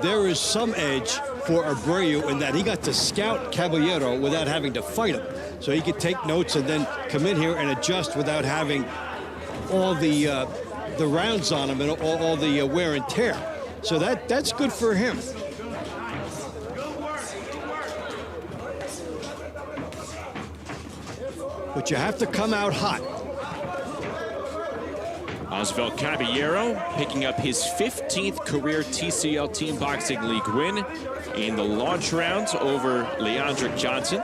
there is some edge for Abreu in that he got to scout Caballero without having to fight him. So he could take notes and then come in here and adjust without having all the rounds on him and all the wear and tear. So that's good for him. But you have to come out hot. Oswald Caballero picking up his 15th career TCL Team Boxing League win in the launch rounds over Leandric Johnson.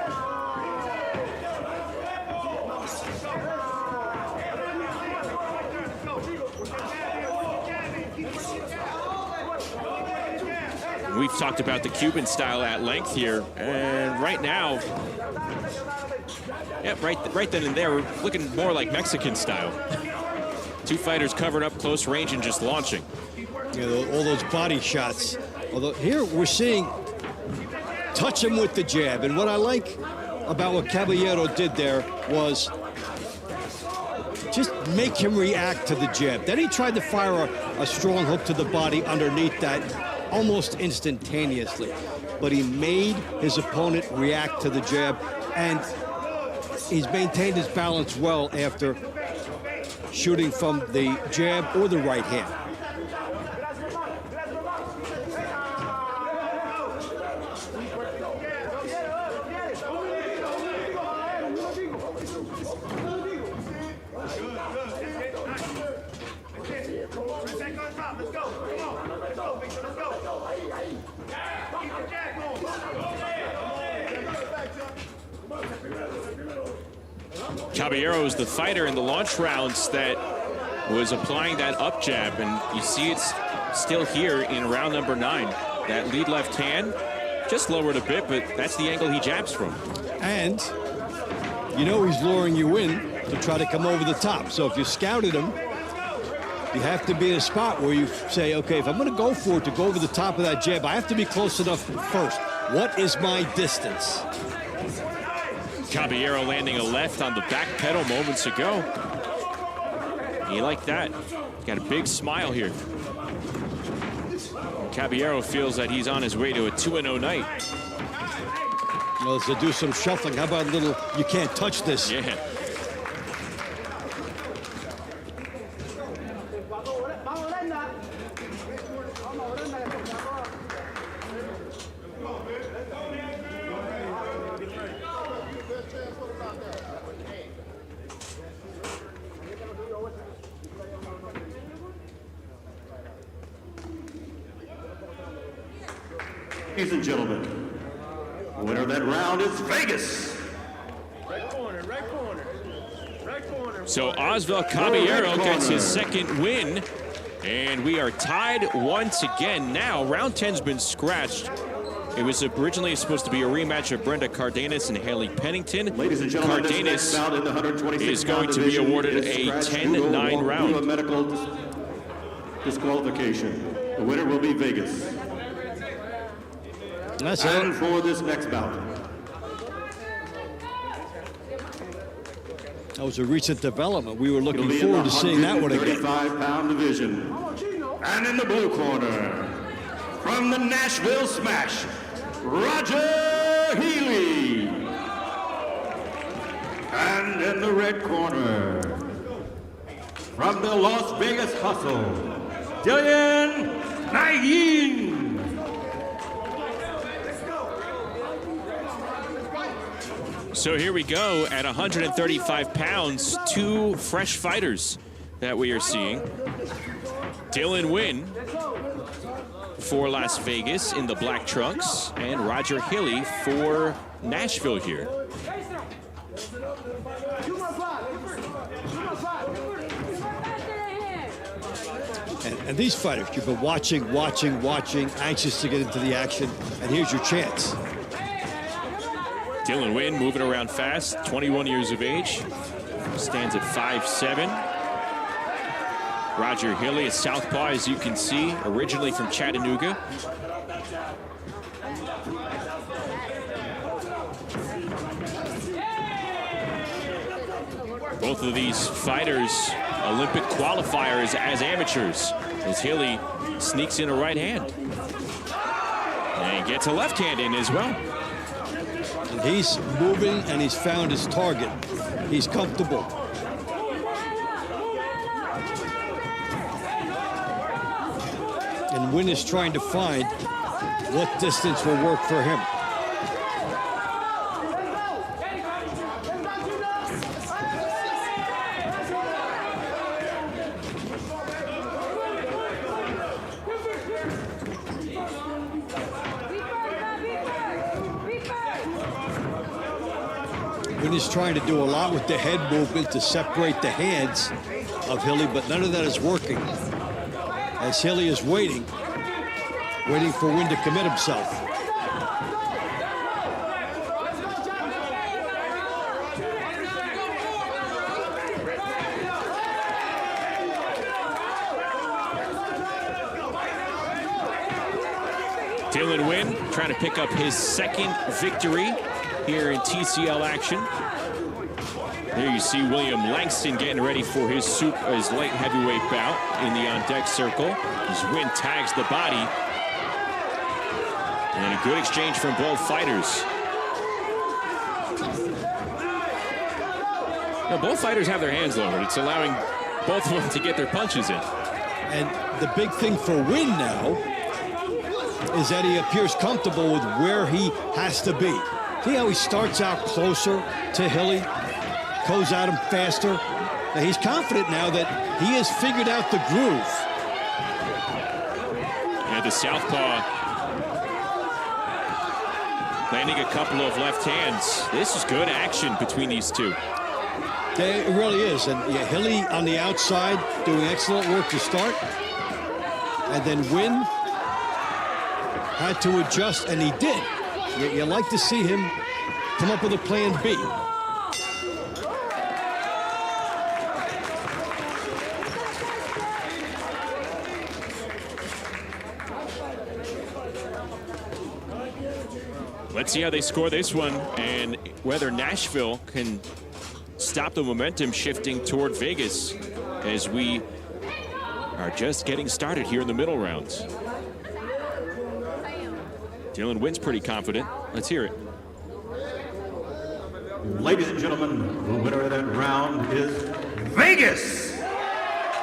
We've talked about the Cuban style at length here, and right now, yeah, right then and there, we're looking more like Mexican style. Two fighters covered up close range and just launching. You know, all those body shots. Although here we're seeing touch him with the jab, and what I like about what Caballero did there was just make him react to the jab. Then he tried to fire a strong hook to the body underneath that almost instantaneously. But he made his opponent react to the jab, and he's maintained his balance well after shooting from the jab or the right hand. Caballero is the fighter in the launch rounds that was applying that up jab, and you see it's still here in round number 9. That lead left hand just lowered a bit, but that's the angle he jabs from. And you know he's luring you in to try to come over the top. So if you scouted him, you have to be in a spot where you say, okay, if I'm going to go for it, to go over the top of that jab, I have to be close enough first. What is my distance? Caballero landing a left on the back pedal moments ago. He liked that. Got a big smile here. Caballero feels that he's on his way to a 2-0 night. Well, to do some shuffling. How about a little, you can't touch this? Yeah. Ladies and gentlemen, the winner of that round is Vegas. So Osvaldo Caballero gets his second win, and we are tied once again. Now, round 10's been scratched. It was originally supposed to be a rematch of Brenda Cardenas and Haley Pennington. Ladies and gentlemen, Cardenas this next bout in the 126 is going to be awarded a 10-9 round. A medical disqualification. The winner will be Vegas. That's and it. for this next bout. That was a recent development. We were looking forward to seeing that one again. 135-pound division. And in the blue corner, from the Nashville Smash, Roger Healy. And in the red corner, from the Las Vegas Hustle, Dillian Nayin. So here we go at 135 pounds, two fresh fighters that we are seeing. Dylan Nguyen for Las Vegas in the black trunks, and Roger Healy for Nashville here. And these fighters, you've been watching, anxious to get into the action, and here's your chance. Dylan Nguyen moving around fast, 21 years of age, stands at 5'7". Roger Healy, a southpaw, as you can see, originally from Chattanooga. Both of these fighters, Olympic qualifiers as amateurs, as Healy sneaks in a right hand. And gets a left hand in as well. And he's moving, and he's found his target. He's comfortable. And Nguyen is trying to find what distance will work for him. Nguyen is trying to do a lot with the head movement to separate the hands of Healy, but none of that is working. As Healy is waiting, waiting for Wynn to commit himself. Dylan Wynn trying to pick up his second victory here in TCL action. There you see William Langston getting ready for his light heavyweight bout in the on-deck circle. As Wynn tags the body. And a good exchange from both fighters. Now, both fighters have their hands lowered. It's allowing both of them to get their punches in. And the big thing for Wynn now is that he appears comfortable with where he has to be. See how he starts out closer to Hilly, goes at him faster. Now he's confident now that he has figured out the groove. And the southpaw landing a couple of left hands. This is good action between these two. It really is. And yeah, Hilly on the outside doing excellent work to start. And then Wynn had to adjust, and he did. You like to see him come up with a plan B. Let's see how they score this one and whether Nashville can stop the momentum shifting toward Vegas as we are just getting started here in the middle rounds. Dylan Wynn's pretty confident. Let's hear it. Ladies and gentlemen, the winner of that round is Vegas.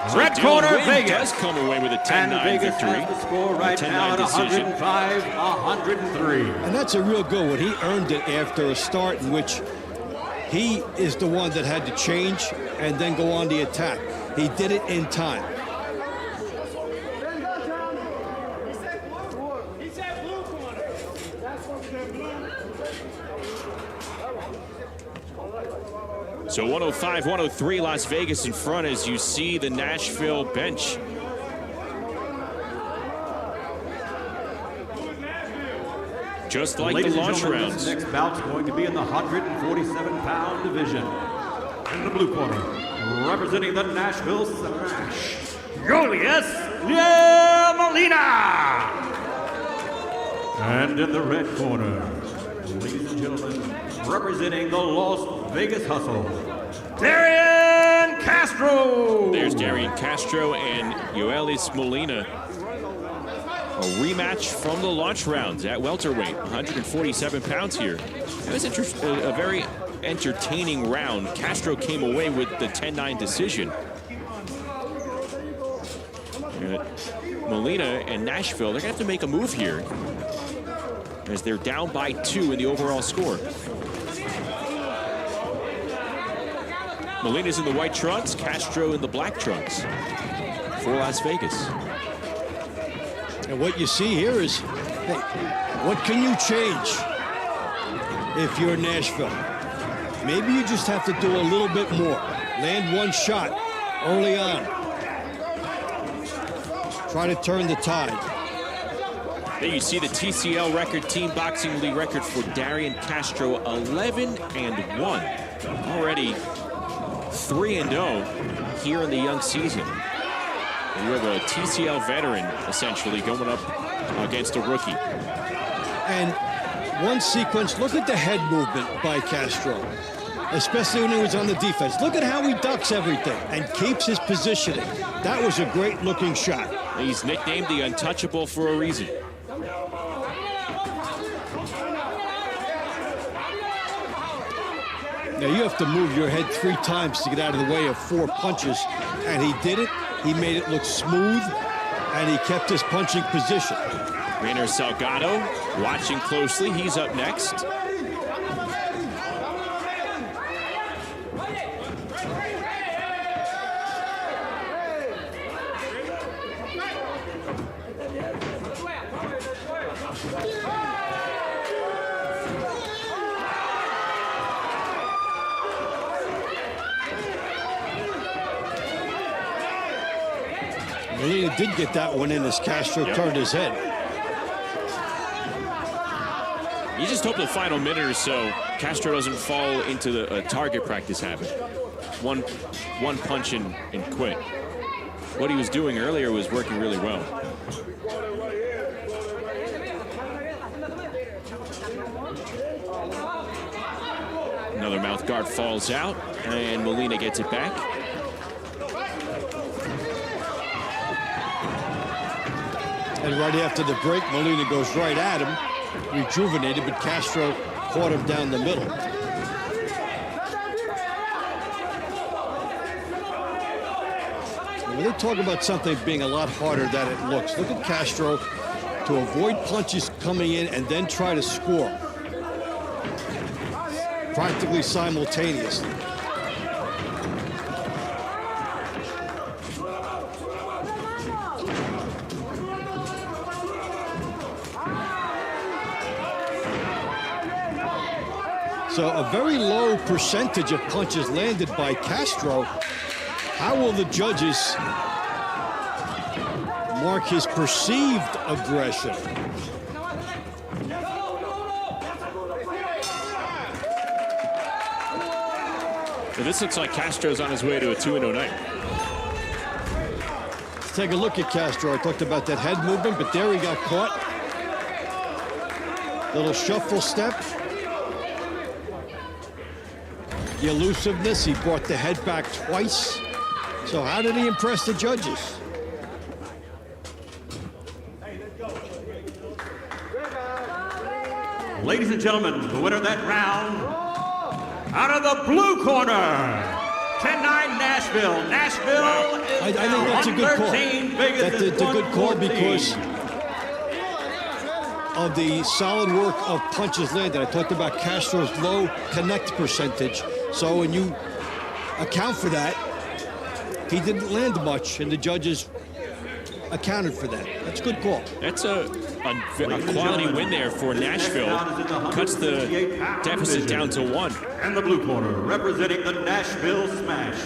So Red Dylan corner, Wynn Vegas. does come away with a 10-9 And Vegas victory. has the score right now at 105-103. And that's a real good one. He earned it after a start in which he is the one that had to change and then go on the attack. He did it in time. So 105-103 Las Vegas in front as you see the Nashville bench. Just like Ladies the and launch gentlemen, rounds. This next bout's going to be in the 147-pound division. In the blue corner, representing the Nashville Smash, Julius Molina. And in the red corner, ladies and gentlemen, representing the Las Vegas Hustle, Darian Castro. There's Darian Castro and Yoelis Molina. A rematch from the launch rounds at welterweight, 147 pounds here. It was a very entertaining round. Castro came away with the 10-9 decision. Molina and Nashville, they're gonna have to make a move here as they're down by 2 in the overall score. Molina's in the white trunks, Castro in the black trunks for Las Vegas. And what you see here is, hey, what can you change if you're Nashville? Maybe you just have to do a little bit more. Land one shot early on. Try to turn the tide. There you see the TCL record, Team Boxing League record for Darian Castro, 11-1. Already 3-0 here in the young season. And you have a TCL veteran, essentially, going up against a rookie. And one sequence, look at the head movement by Castro, especially when he was on the defense. Look at how he ducks everything and keeps his positioning. That was a great-looking shot. He's nicknamed the Untouchable for a reason. Now, you have to move your head 3 times to get out of the way of 4 punches, and he did it. He made it look smooth, and he kept his punching position. Rainer Salgado watching closely. He's up next. Molina did get that one in as Castro turned his head. You just hope the final minute or so, Castro doesn't fall into the target practice habit. One punch and quit. What he was doing earlier was working really well. Another mouth guard falls out, and Molina gets it back. And right after the break, Molina goes right at him, rejuvenated, but Castro caught him down the middle. When they talk about something being a lot harder than it looks, look at Castro to avoid punches coming in and then try to score. Practically simultaneously. So a very low percentage of punches landed by Castro. How will the judges mark his perceived aggression? Well, this looks like Castro's on his way to a 2-0 night. Let's take a look at Castro. I talked about that head movement, but there he got caught. Little shuffle step. The elusiveness, he brought the head back twice. So how did he impress the judges? Ladies and gentlemen, the winner of that round, out of the blue corner, 10-9 Nashville. Nashville is I think that's a good call. That's a good call because of the solid work of punches landed. I talked about Castro's low connect percentage. So when you account for that, he didn't land much, and the judges accounted for that. That's a good call. That's a quality win there for Nashville. Cuts the deficit down to 1. And the blue corner, representing the Nashville Smash,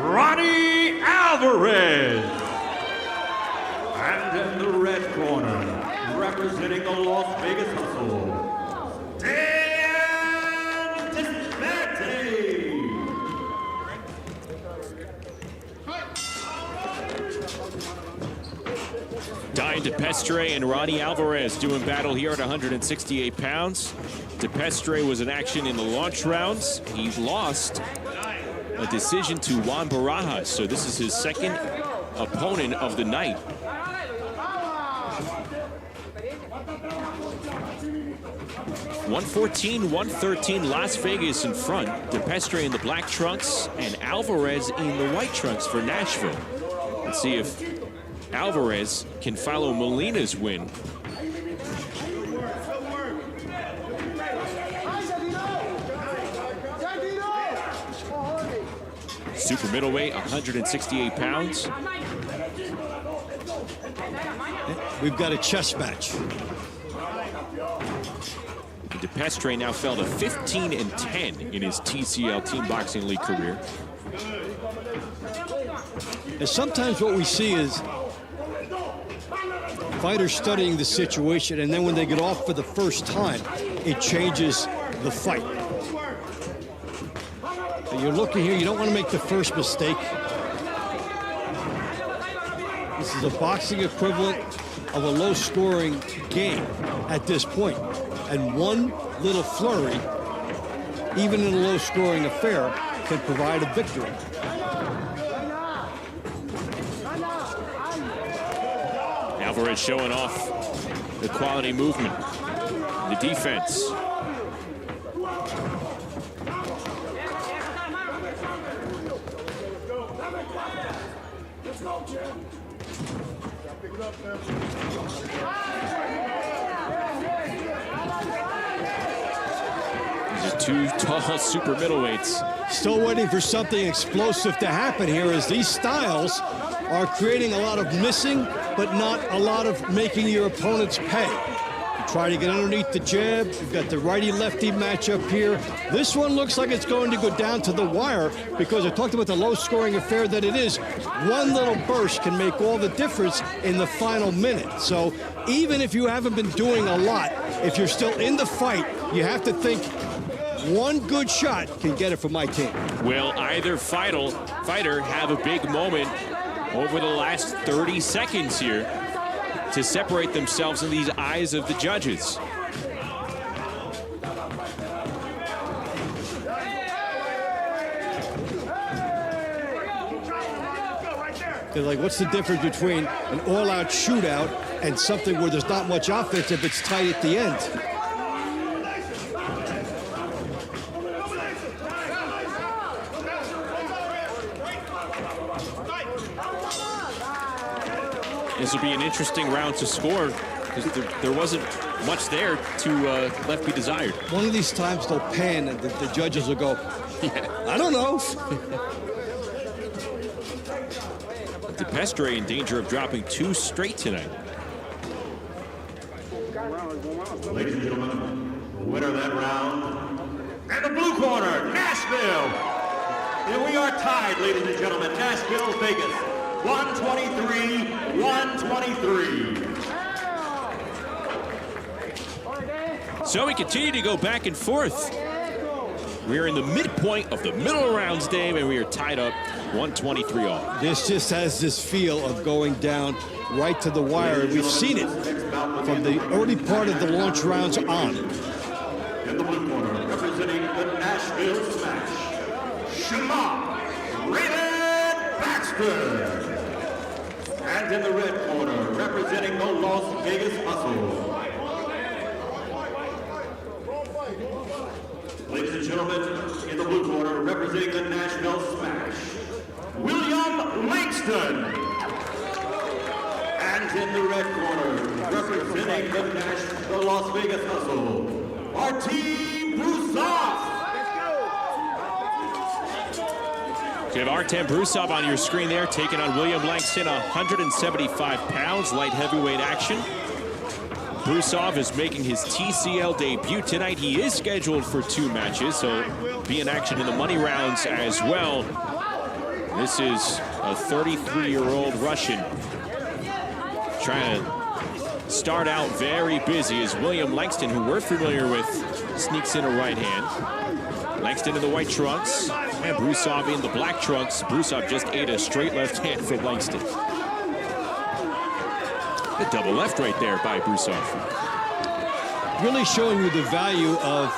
Ronnie Alvarez. And in the red corner, representing the Las Vegas Hustle, Dan Dismatti. Diane DePestre and Ronnie Alvarez doing battle here at 168 pounds. DePestre was in action in the launch rounds. He lost a decision to Juan Barajas, so this is his second opponent of the night. $114-113 Las Vegas in front. DePestre in the black trunks and Alvarez in the white trunks for Nashville. Let's see if Alvarez can follow Molina's win. Super middleweight, 168 pounds. We've got a chess match. DePestre now fell to 15-10 in his TCL Team Boxing League career. And sometimes what we see is fighters studying the situation, and then when they get off for the first time, it changes the fight. And you're looking here, you don't want to make the first mistake. This is a boxing equivalent of a low-scoring game at this point. And one little flurry, even in a low-scoring affair, can provide a victory. Alvarez showing off the quality movement, the defense. These are two tall super middleweights. Still waiting for something explosive to happen here as these styles are creating a lot of missing, but not a lot of making your opponents pay. Try to get underneath the jab. You've got the righty-lefty matchup here. This one looks like it's going to go down to the wire because I talked about the low-scoring affair that it is. One little burst can make all the difference in the final minute. So even if you haven't been doing a lot, if you're still in the fight, you have to think one good shot can get it for my team. Will either fighter have a big moment over the last 30 seconds here to separate themselves in these eyes of the judges? They're like, what's the difference between an all-out shootout and something where there's not much offense if it's tight at the end? This will be an interesting round to score because there wasn't much there to left be desired. One of these times they'll pan and the judges will go, yeah, I don't know. DePestre in danger of dropping 2 straight tonight. Ladies and gentlemen, the winner of that round, and the blue corner, Nashville. And we are tied, ladies and gentlemen, Nashville, Vegas, 123-123. So we continue to go back and forth. We are in the midpoint of the middle rounds, Dave, and we are tied up 123 all. This just has this feel of going down right to the wire. We've seen it from the early part of the launch rounds on. In the blue corner, representing the Nashville Smash, Shema Raven Baxter. And in the red corner, representing the Las Vegas Hustle, ladies and gentlemen, in the blue corner, representing the Nashville Smash, William Langston. And in the red corner, representing the Las Vegas Hustle, Artem Brusov. You have Artem Brusov on your screen there, taking on William Langston, 175 pounds, light heavyweight action. Brusov is making his TCL debut tonight. He is scheduled for 2 matches, so be in action in the money rounds as well. This is a 33-year-old Russian trying to start out very busy as William Langston, who we're familiar with, sneaks in a right hand. Langston in the white trunks and Brusov in the black trunks. Brusov just ate a straight left hand from Langston. A double left right there by Brusov. Really showing you the value of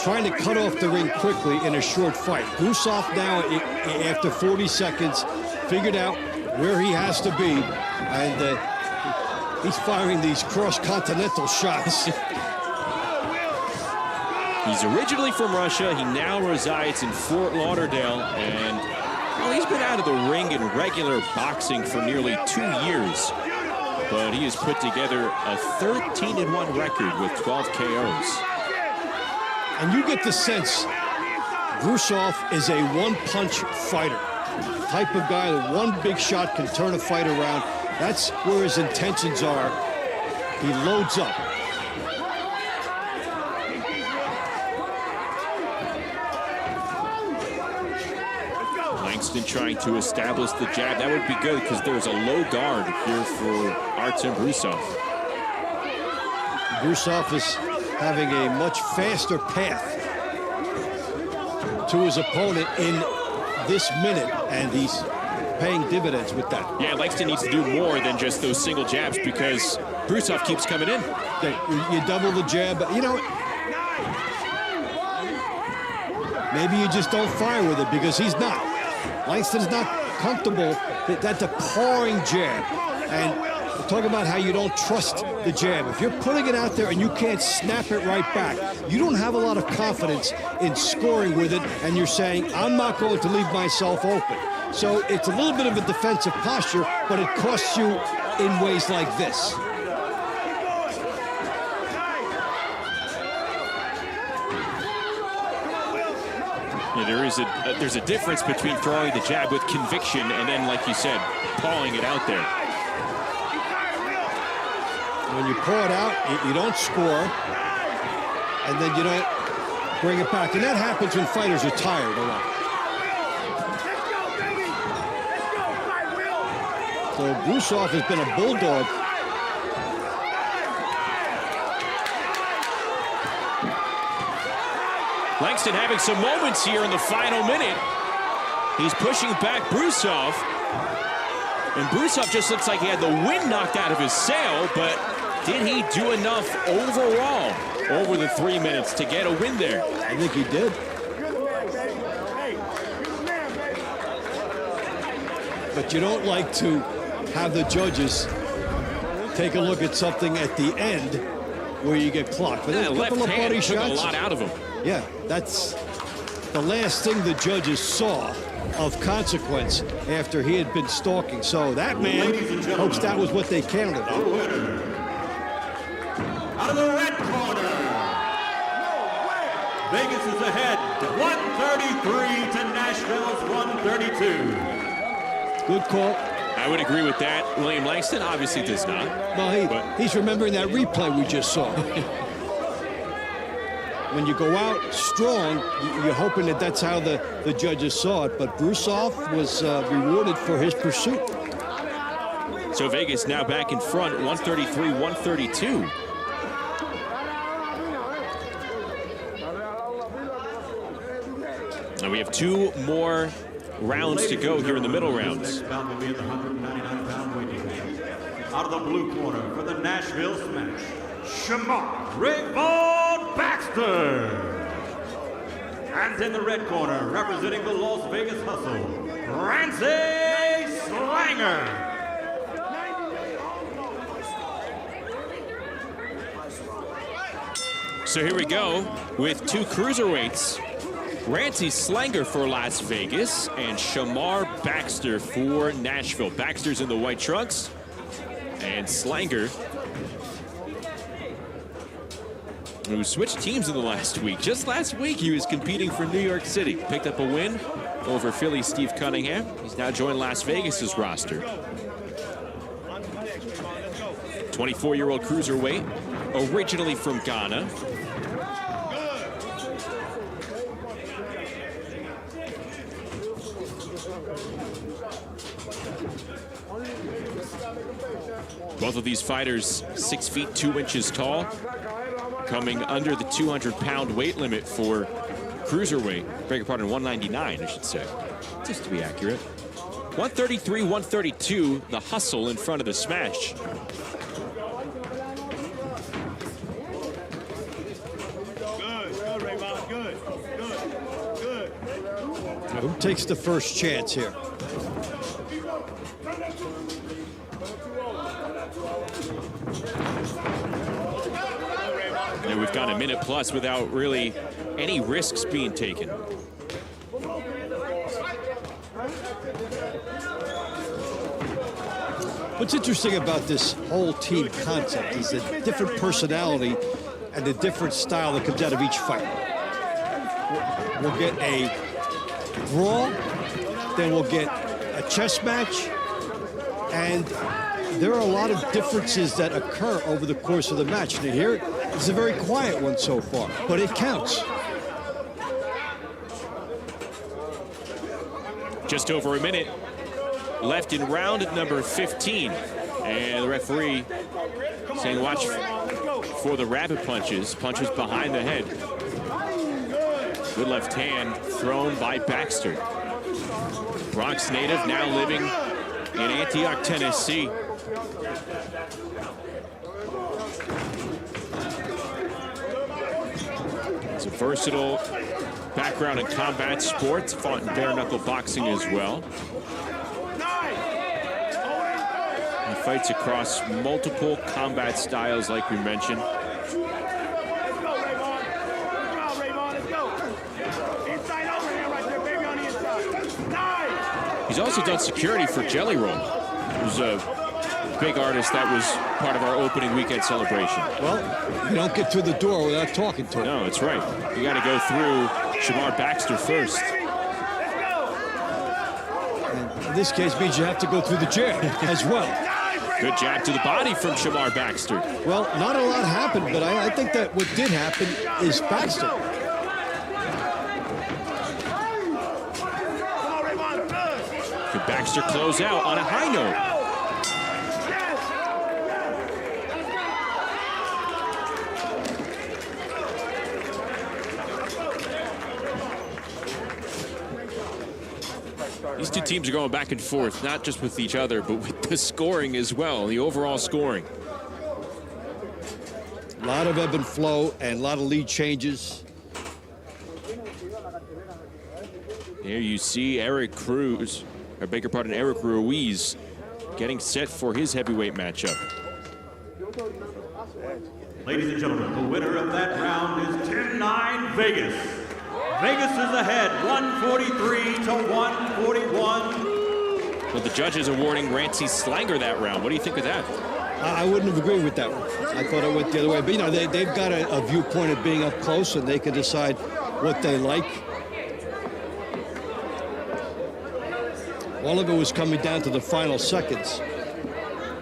trying to cut off the ring quickly in a short fight. Brusov now, after 40 seconds, figured out where he has to be, and he's firing these cross-continental shots. He's originally from Russia. He now resides in Fort Lauderdale, and well, he's been out of the ring in regular boxing for nearly 2 years. But he has put together a 13-1 record with 12 KOs. And you get the sense Brusov is a one-punch fighter. Type of guy that one big shot can turn a fight around. That's where his intentions are. He loads up. Langston trying to establish the jab. That would be good because there's a low guard here for Artem Brusov. Brusov is having a much faster path to his opponent in this minute, and he's paying dividends with that. Yeah, Langston needs to do more than just those single jabs because Brusov keeps coming in. You double the jab. You know, maybe you just don't fire with it because he's not. Langston's not comfortable. That's a pouring jab. And we're talking about how you don't trust the jab. If you're putting it out there and you can't snap it right back, you don't have a lot of confidence in scoring with it, and you're saying, I'm not going to leave myself open. So it's a little bit of a defensive posture, but it costs you in ways like this. Yeah, there's a difference between throwing the jab with conviction and then, like you said, pawing it out there. When you pull it out, you don't score, and then you don't bring it back. And that happens when fighters are tired a lot. So Brusov has been a bulldog. Langston having some moments here in the final minute. He's pushing back Brusov. And Brusov just looks like he had the wind knocked out of his sail, but did he do enough overall over the 3 minutes to get a win there? I think he did. But you don't like to have the judges take a look at something at the end where you get clocked. But Yeah, a left couple of hand body took shots. a lot out of him. Yeah, that's the last thing the judges saw of consequence after he had been stalking. So that man hopes that was what they counted on. Out of the red corner, Vegas is ahead, 133 to Nashville's 132. Good call. I would agree with that. William Langston obviously does not. Well, he's remembering that replay we just saw. When you go out strong, you're hoping that that's how the judges saw it. But Brusov was rewarded for his pursuit. So Vegas now back in front, 133-132. And we have 2 more rounds to go here in the middle rounds. Out of the blue corner for the Nashville Smash, Shamar Rayvon Baxter. And in the red corner, representing the Las Vegas Hustle, Ramsey Slanger. So here we go with 2 cruiserweights. Ramsey Slanger for Las Vegas and Shamar Baxter for Nashville. Baxter's in the white trunks and Slanger, who switched teams in the last week. Just last week, he was competing for New York City. Picked up a win over Philly Steve Cunningham. He's now joined Las Vegas's roster. 24-year-old cruiserweight, originally from Ghana. Both of these fighters 6 feet 2 inches tall, coming under the 200-pound weight limit for cruiserweight. Beg your pardon, 199, I should say, just to be accurate. 133-132, the hustle in front of the Smash. Who takes the first chance here? And we've gone a minute plus without really any risks being taken. What's interesting about this whole team concept is the different personality and the different style that comes out of each fight. We'll get a brawl, then we'll get a chess match, and there are a lot of differences that occur over the course of the match. And here, it's a very quiet one so far, but it counts. Just over a minute left in round number 15. And the referee saying watch for the rapid punches behind the head. Good left hand thrown by Baxter. Bronx native, now living in Antioch, Tennessee. It's a versatile background in combat sports, fought in bare knuckle boxing as well. He fights across multiple combat styles, like we mentioned. He's also done security for Jelly Roll, who's a big artist that was part of our opening weekend celebration. Well, you don't get through the door without talking to him. No, that's right. You got to go through Shamar Baxter first. And in this case, means you have to go through the jail as well. Good jab to the body from Shamar Baxter. Well, not a lot happened, but I think that what did happen is Baxter. Could Baxter close out on a high note? These two teams are going back and forth, not just with each other, but with the scoring as well, the overall scoring. A lot of ebb and flow and a lot of lead changes. Here you see Eric Ruiz getting set for his heavyweight matchup. Ladies and gentlemen, the winner of that round is 10-9 Vegas. Vegas is ahead, 143 to 141. Well, the judges awarding Rancy Slanger that round. What do you think of that? I wouldn't have agreed with that one. I thought it went the other way. But, you know, they've got a viewpoint of being up close, and they can decide what they like. All of it was coming down to the final seconds.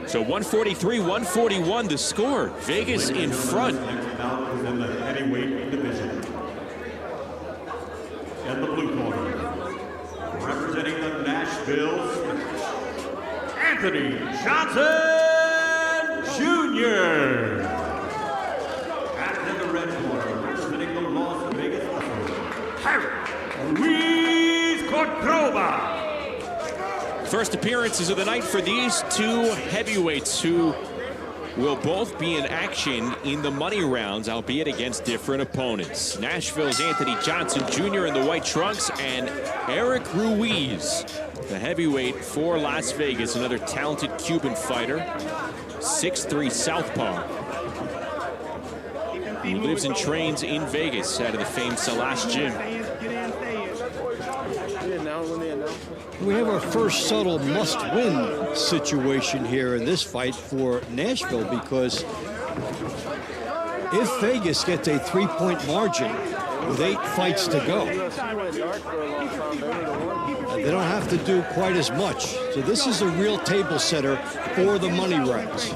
So 143-141 the score. Vegas in front. In the heavyweight division. In the blue corner, representing the Nashville Smash, Anthony Johnson Jr. And in the red corner, representing the Las Vegas Hustle, Luis Cordova. First appearances of the night for these two heavyweights who will both be in action in the money rounds, albeit against different opponents. Nashville's Anthony Johnson Jr. in the white trunks, and Eric Ruiz, the heavyweight for Las Vegas, another talented Cuban fighter, 6'3" southpaw. He lives and trains in Vegas out of the famed Salash Gym. We have our first subtle must-win situation here in this fight for Nashville, because if Vegas gets a 3-point margin with 8 fights to go, they don't have to do quite as much. So this is a real table setter for the money rounds.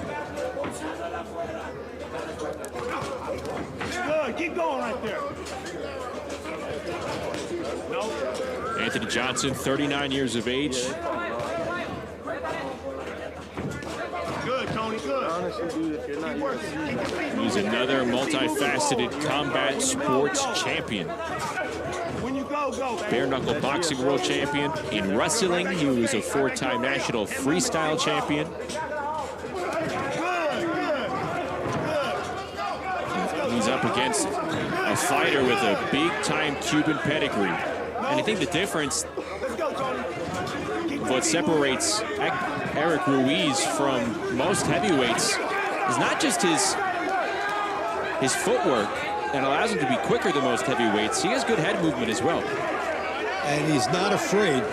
Good, keep going right there. Anthony Johnson, 39 years of age. Good, Tony, good. Keep working. He's another multifaceted combat sports champion. When you go, Bare knuckle boxing world champion. In wrestling, he was a 4-time national freestyle champion. He's up against a fighter with a big-time Cuban pedigree. And I think the difference, what separates Eric Ruiz from most heavyweights, is not just his footwork that allows him to be quicker than most heavyweights. He has good head movement as well. And he's not afraid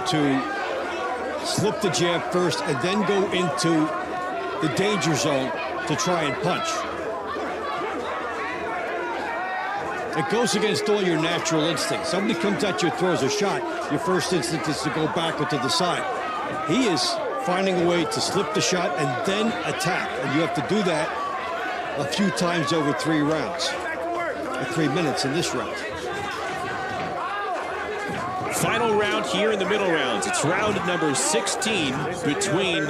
to slip the jab first and then go into the danger zone to try and punch. It goes against all your natural instincts. Somebody comes at you, throws a shot, your first instinct is to go backward to the side. He is finding a way to slip the shot and then attack. And you have to do that a few times over 3 rounds. 3 minutes in this round. Final round here in the middle rounds. It's round number 16 between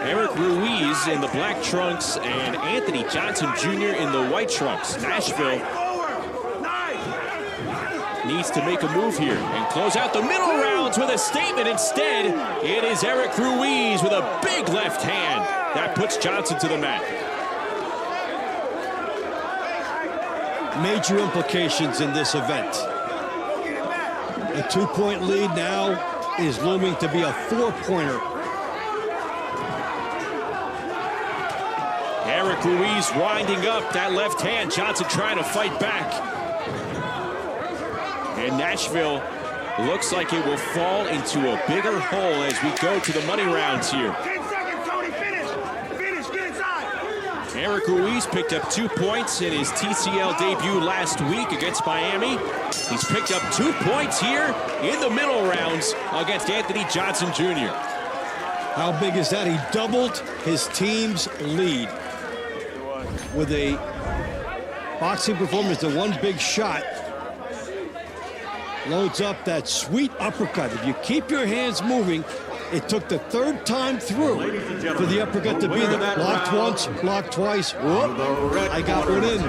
Eric Ruiz in the black trunks and Anthony Johnson Jr. in the white trunks. Nashville needs to make a move here and close out the middle rounds with a statement. Instead, it is Eric Ruiz with a big left hand that puts Johnson to the mat. Major implications in this event. A 2-point lead now is looming to be a 4-pointer. Eric Ruiz winding up that left hand. Johnson trying to fight back. And Nashville looks like it will fall into a bigger hole as we go to the money rounds here. 10 seconds, Tony, finish, get inside. Eric Ruiz picked up 2 points in his TCL debut last week against Miami. He's picked up 2 points here in the middle rounds against Anthony Johnson Jr. How big is that? He doubled his team's lead with a boxing performance. The one big shot loads up that sweet uppercut. If you keep your hands moving, it took the third time through for the uppercut to be there. Blocked once, blocked twice. Whoop, I got one in.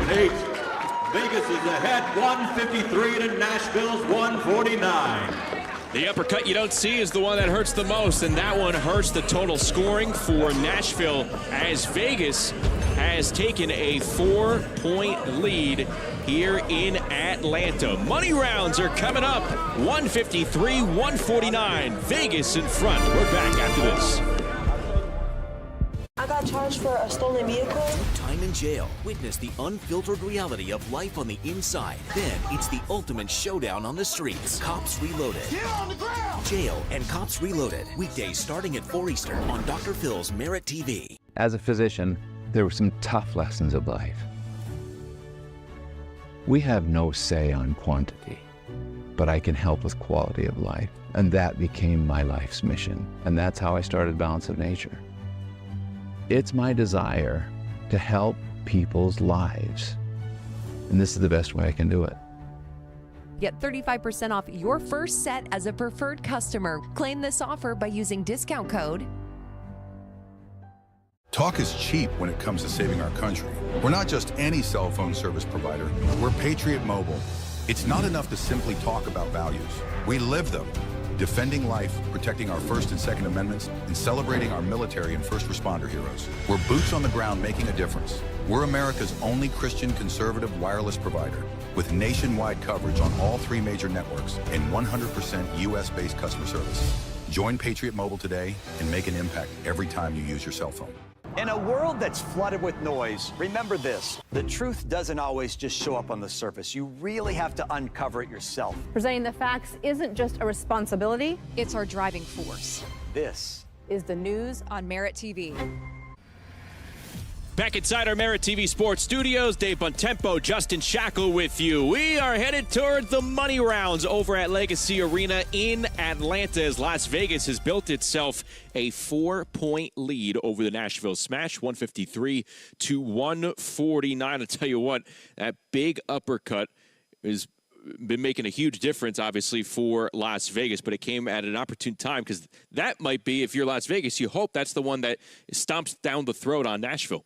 Vegas is ahead 153 to Nashville's 149. The uppercut you don't see is the one that hurts the most, and that one hurts the total scoring for Nashville as Vegas has taken a 4-point lead here in Atlanta. Money rounds are coming up. 153-149. Vegas in front. We're back after this. I got charged for a stolen vehicle. Time in jail. Witness the unfiltered reality of life on the inside. Then it's the ultimate showdown on the streets. Cops Reloaded. Get on the ground! Jail and Cops Reloaded. Weekdays starting at 4 Eastern on Dr. Phil's MeritTV. As a physician, there were some tough lessons of life. We have no say on quantity, but I can help with quality of life. And that became my life's mission. And that's how I started Balance of Nature. It's my desire to help people's lives. And this is the best way I can do it. Get 35% off your first set as a preferred customer. Claim this offer by using discount code. Talk is cheap when it comes to saving our country. We're not just any cell phone service provider. We're Patriot Mobile. It's not enough to simply talk about values. We live them. Defending life, protecting our First and Second Amendments, and celebrating our military and first responder heroes. We're boots on the ground making a difference. We're America's only Christian conservative wireless provider with nationwide coverage on all 3 major networks and 100% U.S.-based customer service. Join Patriot Mobile today and make an impact every time you use your cell phone. In a world that's flooded with noise, remember this: the truth doesn't always just show up on the surface. You really have to uncover it yourself. Presenting the facts isn't just a responsibility, it's our driving force. This is the news on MeritTV. Back inside our MeritTV Sports Studios, Dave Bontempo, Justin Shackle with you. We are headed toward the money rounds over at Legacy Arena in Atlanta as Las Vegas has built itself a 4-point lead over the Nashville Smash, 153-149. I'll tell you what, that big uppercut has been making a huge difference, obviously, for Las Vegas, but it came at an opportune time because that might be, if you're Las Vegas, you hope that's the one that stomps down the throat on Nashville.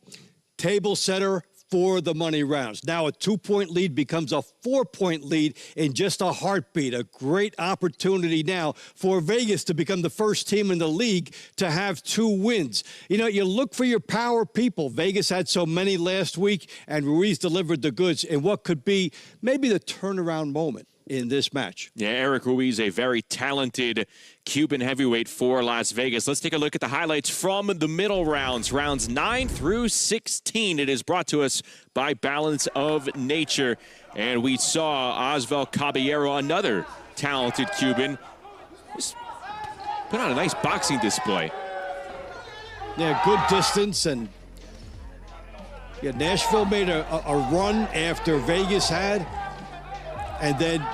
Table setter for the money rounds. Now a 2-point lead becomes a 4-point lead in just a heartbeat. A great opportunity now for Vegas to become the first team in the league to have 2 wins. You know, you look for your power people. Vegas had so many last week, and Ruiz delivered the goods in what could be maybe the turnaround moment in this match. Yeah, Eric Ruiz, a very talented Cuban heavyweight for Las Vegas. Let's take a look at the highlights from the middle rounds, rounds 9 through 16. It is brought to us by Balance of Nature. And we saw Osval Caballero, another talented Cuban, just put on a nice boxing display. Yeah, good distance. And yeah, Nashville made a run after Vegas had. And then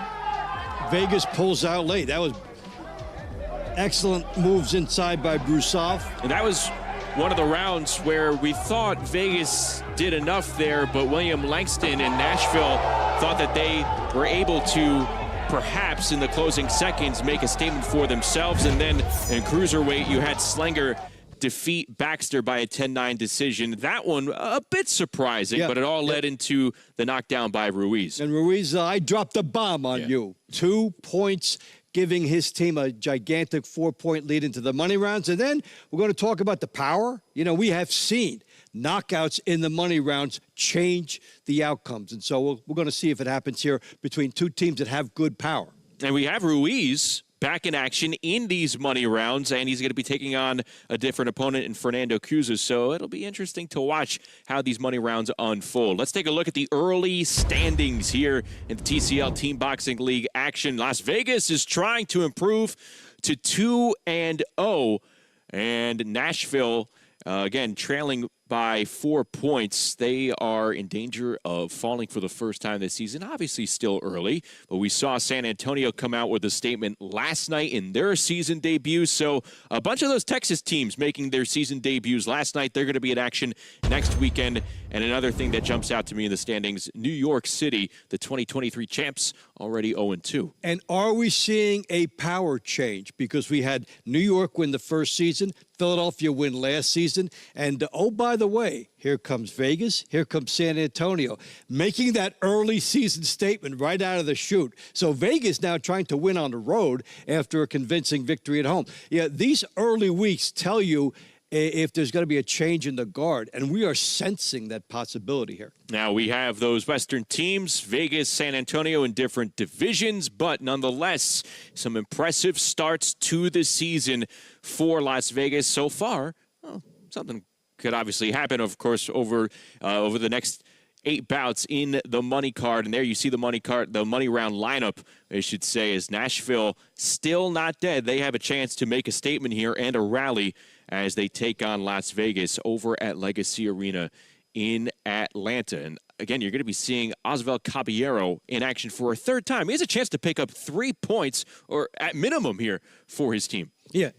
Vegas pulls out late. That was excellent moves inside by Brusov. And that was one of the rounds where we thought Vegas did enough there, but William Langston and Nashville thought that they were able to perhaps in the closing seconds make a statement for themselves. And then in cruiserweight, you had Slenger defeat Baxter by a 10-9 decision. That one a bit surprising, but it all led into the knockdown by Ruiz. And Ruiz, I dropped a bomb on you. 2 points, giving his team a gigantic 4-point lead into the money rounds. And then we're going to talk about the power. You know, we have seen knockouts in the money rounds change the outcomes. And so we're going to see if it happens here between 2 teams that have good power. And we have Ruiz back in action in these money rounds, and he's going to be taking on a different opponent in Fernando Cruz. So it'll be interesting to watch how these money rounds unfold. Let's take a look at the early standings here in the TCL Team Boxing League action. Las Vegas is trying to improve to 2-0, and Nashville, again, trailing by 4 points. They are in danger of falling for the first time this season. Obviously still early, but we saw San Antonio come out with a statement last night in their season debut. So a bunch of those Texas teams making their season debuts last night. They're going to be in action next weekend. And another thing that jumps out to me in the standings, New York City, the 2023 champs, already 0-2. And are we seeing a power change? Because we had New York win the first season, Philadelphia win last season, and oh, by the way, here comes Vegas, here comes San Antonio, making that early season statement right out of the chute. So Vegas now trying to win on the road after a convincing victory at home. Yeah, these early weeks tell you if there's going to be a change in the guard, and we are sensing that possibility here. Now, we have those Western teams, Vegas, San Antonio, in different divisions, but nonetheless, some impressive starts to the season for Las Vegas so far. Well, something could obviously happen, of course, over the next 8 bouts in the money card. And there you see the money card, the money round lineup, I should say, is Nashville still not dead. They have a chance to make a statement here and a rally as they take on Las Vegas over at Legacy Arena in Atlanta. And again, you're going to be seeing Osvaldo Caballero in action for a third time. He has a chance to pick up 3 points, or at minimum here, for his team. Yeah.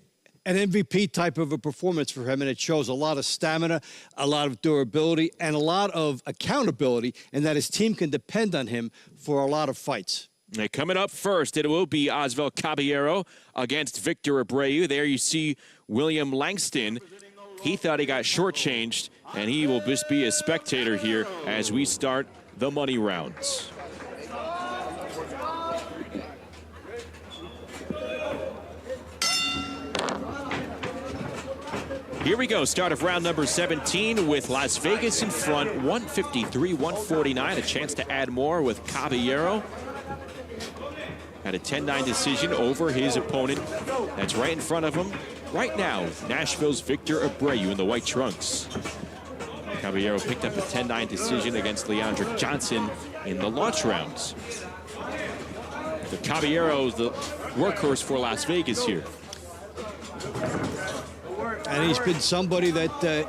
An MVP type of a performance for him, and it shows a lot of stamina, a lot of durability, and a lot of accountability, and that his team can depend on him for a lot of fights. And coming up first, it will be Osvaldo Caballero against Victor Abreu. There you see William Langston. He thought he got shortchanged, and he will just be a spectator here as we start the money rounds. Here we go, start of round number 17 with Las Vegas in front, 153-149. A chance to add more with Caballero. Had a 10-9 decision over his opponent. That's right in front of him right now, Nashville's Victor Abreu in the white trunks. Caballero picked up a 10-9 decision against Leandric Johnson in the launch rounds. So Caballero is the workhorse for Las Vegas here. And he's been somebody that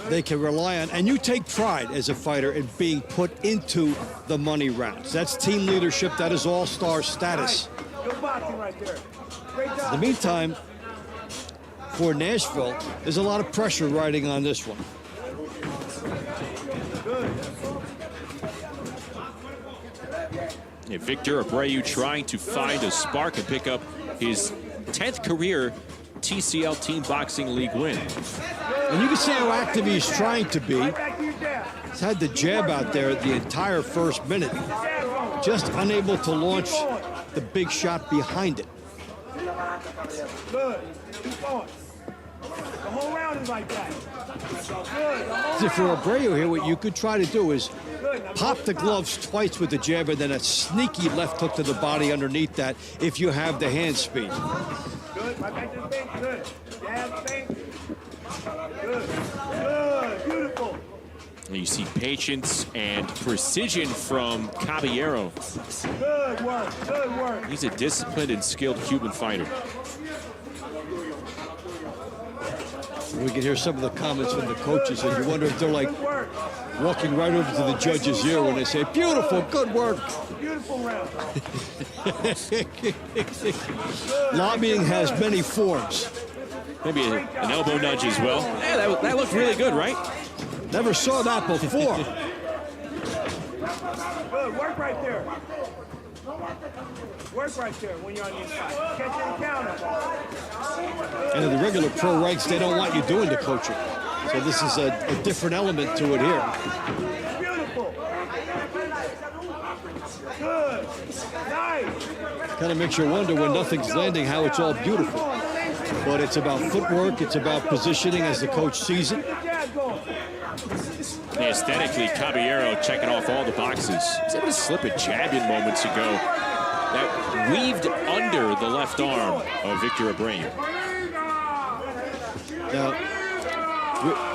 they can rely on. And you take pride as a fighter in being put into the money rounds. That's team leadership. That is all-star status. In the meantime, for Nashville, there's a lot of pressure riding on this one. Yeah, Victor Abreu trying to find a spark and pick up his 10th career TCL Team Boxing League win. And you can see how active he's trying to be. He's had the jab out there the entire first minute, just unable to launch the big shot behind it. Good. Keep going. The whole round is like that. Good. For Abreu here, what you could try to do is pop the gloves twice with the jab and then a sneaky left hook to the body underneath that if you have the hand speed. Good. Right back to the thing. Good. Jab, thing. Good. Good. Beautiful. You see patience and precision from Caballero. Good work. Good work. He's a disciplined and skilled Cuban fighter. We can hear some of the comments from the coaches, and you wonder if they're like walking right over to the judge's ear when they say, "Beautiful, good work." Beautiful round. Lobbying has many forms. Maybe an elbow nudge as well. Yeah, that looked really good, right? Never saw that before. Good. Work right there. Work right there when you're on the inside. Catch any counter. And in the regular pro ranks, they don't want you doing the coaching. So this is a different element to it here. Beautiful. Good. Nice. Kind of makes you wonder when nothing's landing how it's all beautiful. But it's about footwork, it's about positioning as the coach sees it. Aesthetically, Caballero checking off all the boxes. He's able to slip a jab in moments ago that weaved under the left arm of Victor Abreu. Now,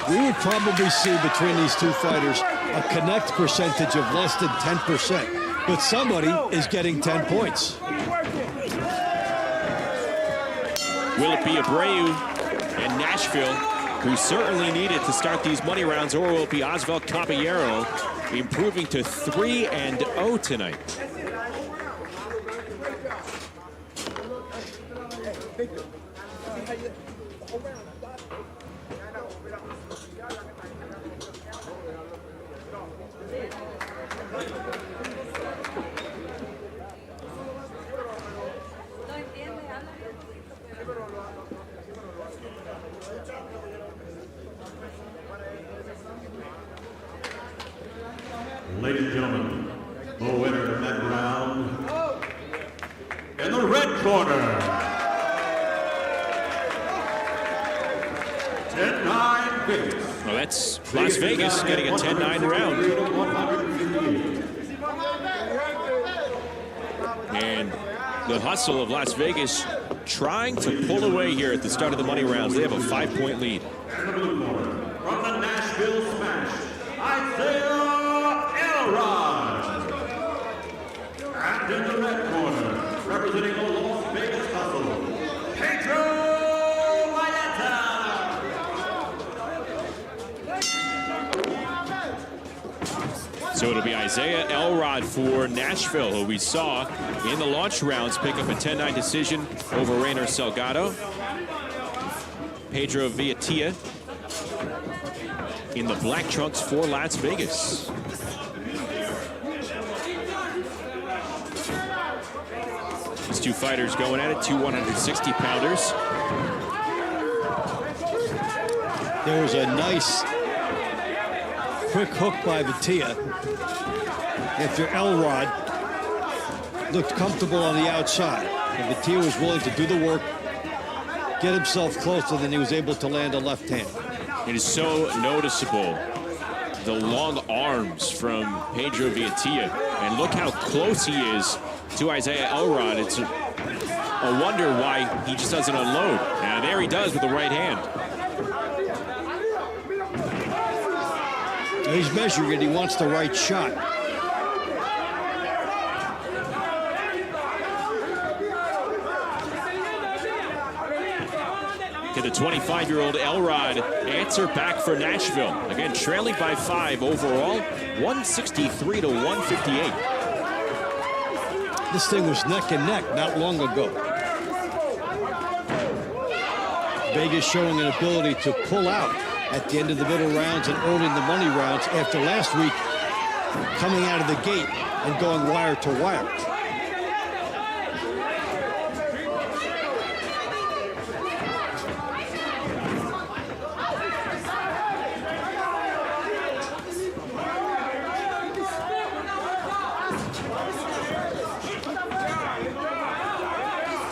we would probably see between these two fighters a connect percentage of less than 10%, but somebody is getting 10 points. Will it be Abreu and Nashville who certainly needed to start these money rounds, or will it be Osvaldo Caballero improving to 3-0 tonight? Ladies and gentlemen, the winner of that round, in the red corner, 10-9 Vegas. Well, that's Las Vegas getting a 10-9 round. And the hustle of Las Vegas trying to pull away here at the start of the money rounds. They have a 5-point lead. In the blue corner, from the Nashville Smash, Isaiah Elrod. And in the red corner, representing the Las Vegas Hustle, Pedro Valletta. So it'll be Isaiah Elrod for Nashville, who we saw in the launch rounds pick up a 10-9 decision over Rainer Salgado. Pedro Valletta in the black trunks for Las Vegas. These two fighters going at it, two 160-pounders. There was a nice quick hook by Valletta after Elrod looked comfortable on the outside. And Valletta was willing to do the work, get himself closer, than he was able to land a left hand. It is so noticeable, the long arms from Pedro Valletta. And look how close he is to Isaiah Elrod. It's a wonder why he just doesn't unload. Now there he does with the right hand. He's measuring it. He wants the right shot. Can the 25-year-old Elrod answer back for Nashville? Again, trailing by 5 overall, 163 to 158. This thing was neck and neck not long ago. Vegas showing an ability to pull out at the end of the middle rounds and early in the money rounds after last week coming out of the gate and going wire to wire.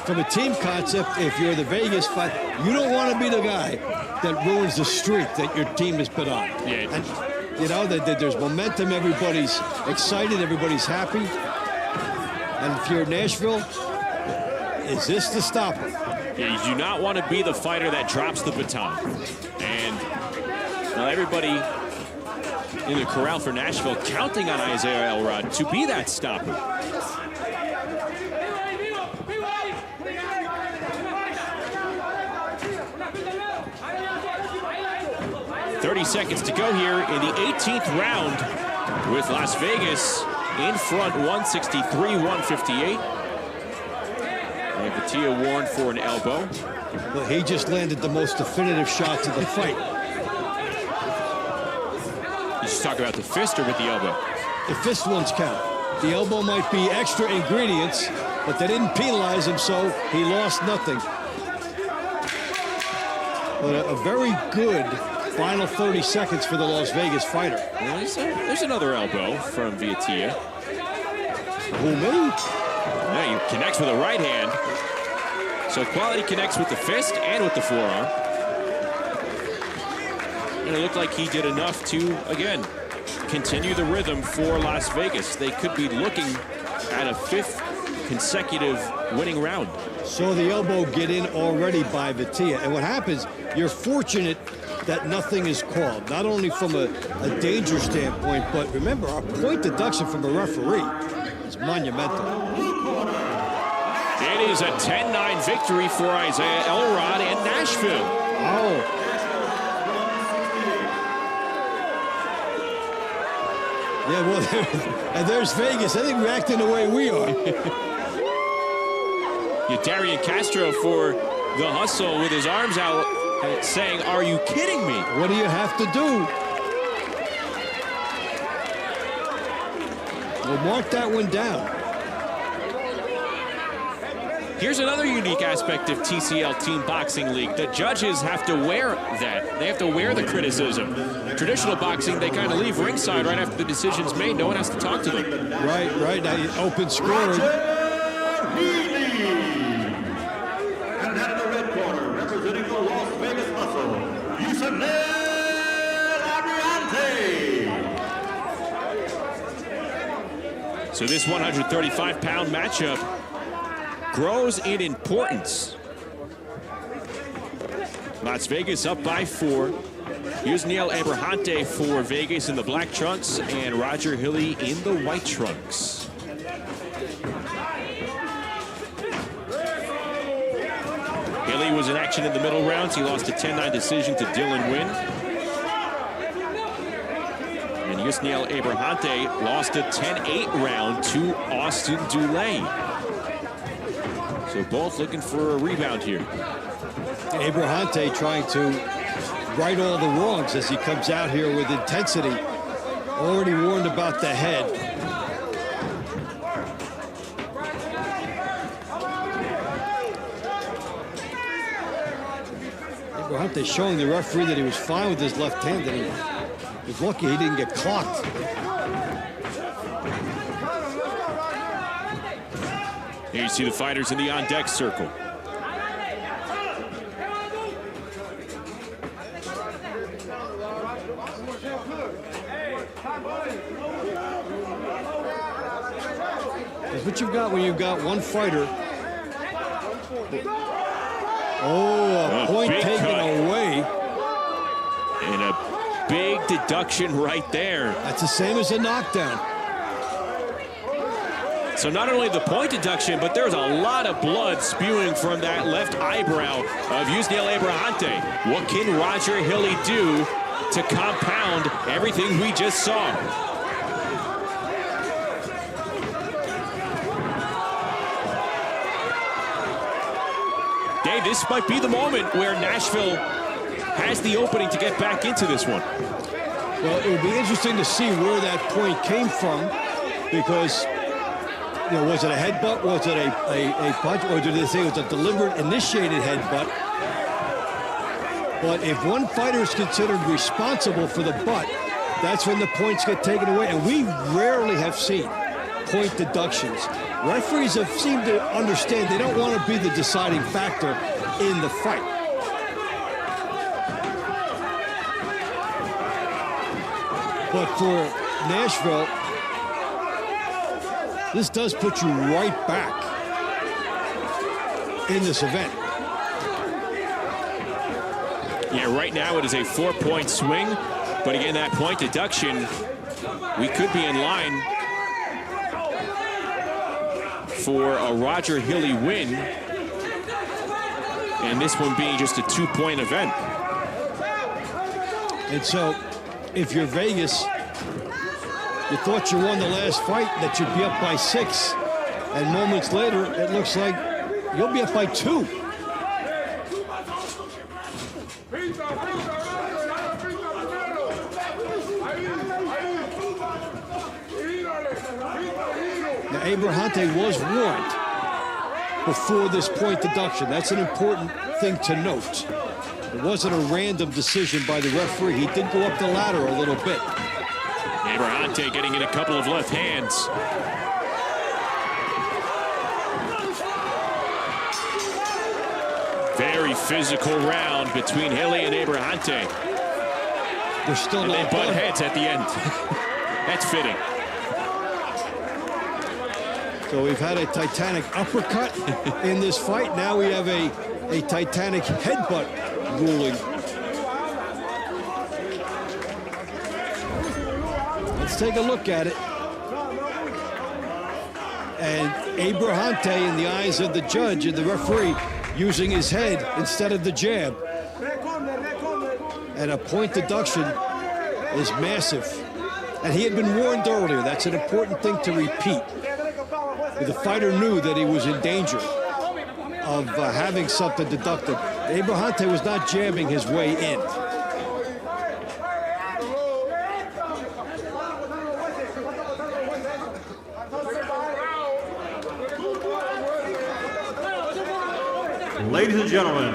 From a team concept, if you're the Vegas fight, you don't want to be the guy that ruins the streak that your team has put on. Yeah. And, you know, that there's momentum, everybody's excited, everybody's happy. And if you're Nashville, is this the stopper? Yeah, you do not want to be the fighter that drops the baton. And well, everybody in the corral for Nashville counting on Isaiah Elrod to be that stopper. 30 seconds to go here in the 18th round with Las Vegas in front 163-158. And Valletta warned for an elbow. Well, he just landed the most definitive shots of the fight. You just talk about the fist or with the elbow? The fist ones count. The elbow might be extra ingredients, but they didn't penalize him, so he lost nothing. But a very good final 30 seconds for the Las Vegas fighter. There's another elbow from Valletta. Who, me? Yeah, he connects with a right hand. So quality connects with the fist and with the forearm. And it looked like he did enough to, again, continue the rhythm for Las Vegas. They could be looking at a 5th consecutive winning round. So the elbow get in already by Valletta. And what happens, you're fortunate that nothing is called, not only from a danger standpoint, but remember, our point deduction from a referee is monumental. It is a 10-9 victory for Isaiah Elrod in Nashville. Oh. Yeah, well, and there's Vegas. I think reacting the way we are. Darian Castro for the hustle with his arms out, saying, "Are you kidding me? What do you have to do?" We'll mark that one down. Here's another unique aspect of TCL Team Boxing League. The judges have to wear that. They have to wear the criticism. Traditional boxing, they kind of leave ringside right after the decision's made. No one has to talk to them. Right. Now, open scoring. And at the red corner, representing the Las Vegas Hustle, Abriante. So this 135-pound matchup grows in importance. Las Vegas up by 4. Yusniel Abrahante for Vegas in the black trunks and Roger Hilly in the white trunks. Hilly was in action in the middle rounds. He lost a 10-9 decision to Dylan Wynn. And Yusniel Abrahante lost a 10-8 round to Austin Dulay. So both looking for a rebound here. Abrahante trying to right all the wrongs as he comes out here with intensity. Already warned about the head. Abrahante showing the referee that he was fine with his left hand, and he was lucky he didn't get clocked. Here you see the fighters in the on-deck circle. That's what you've got when you've got one fighter. Oh, a point taken away. And a big deduction right there. That's the same as a knockdown. So not only the point deduction, but there's a lot of blood spewing from that left eyebrow of Yusniel Abrahante. What can Roger Hilly do to compound everything we just saw? Dave, this might be the moment where Nashville has the opening to get back into this one. Well, it would be interesting to see where that point came from, because was it a headbutt? Was it a punch? Or did they say it was a deliberate initiated headbutt? But if one fighter is considered responsible for the butt, that's when the points get taken away. And we rarely have seen point deductions. Referees have seemed to understand they don't want to be the deciding factor in the fight. But for Nashville, this does put you right back in this event. Yeah, right now it is a 4-point swing. But again, that point deduction, we could be in line for a Roger Hilly win. And this one being just a 2-point event. And so, if you're Vegas, you thought you won the last fight, that you'd be up by 6. And moments later, it looks like you'll be up by 2. Now, Abrahante was warned before this point deduction. That's an important thing to note. It wasn't a random decision by the referee. He did go up the ladder a little bit. Abrahante getting in a couple of left hands. Very physical round between Hilly and Abrahante. They're still and they butt heads at the end. That's fitting. So we've had a Titanic uppercut in this fight. Now we have a Titanic headbutt ruling. Let's take a look at it. And Abrahante, in the eyes of the judge and the referee, using his head instead of the jab. And a point deduction is massive. And he had been warned earlier. That's an important thing to repeat. The fighter knew that he was in danger of having something deducted. Abrahante was not jamming his way in. Ladies and gentlemen,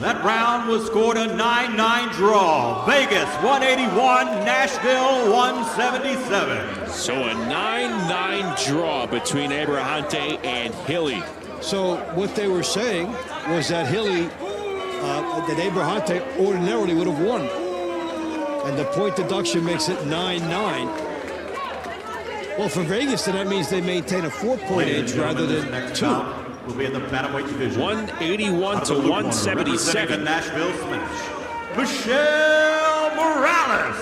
that round was scored a 9-9 draw. Vegas 181, Nashville 177. So a 9-9 draw between Abrahante and Hilly. So what they were saying was that Hilly, that Abrahante ordinarily would have won. And the point deduction makes it 9-9. Well, for Vegas, then that means they maintain a 4-point edge rather than 2. Will be in the bantamweight division. 181 to 177. The Nashville Smash, Michelle Morales.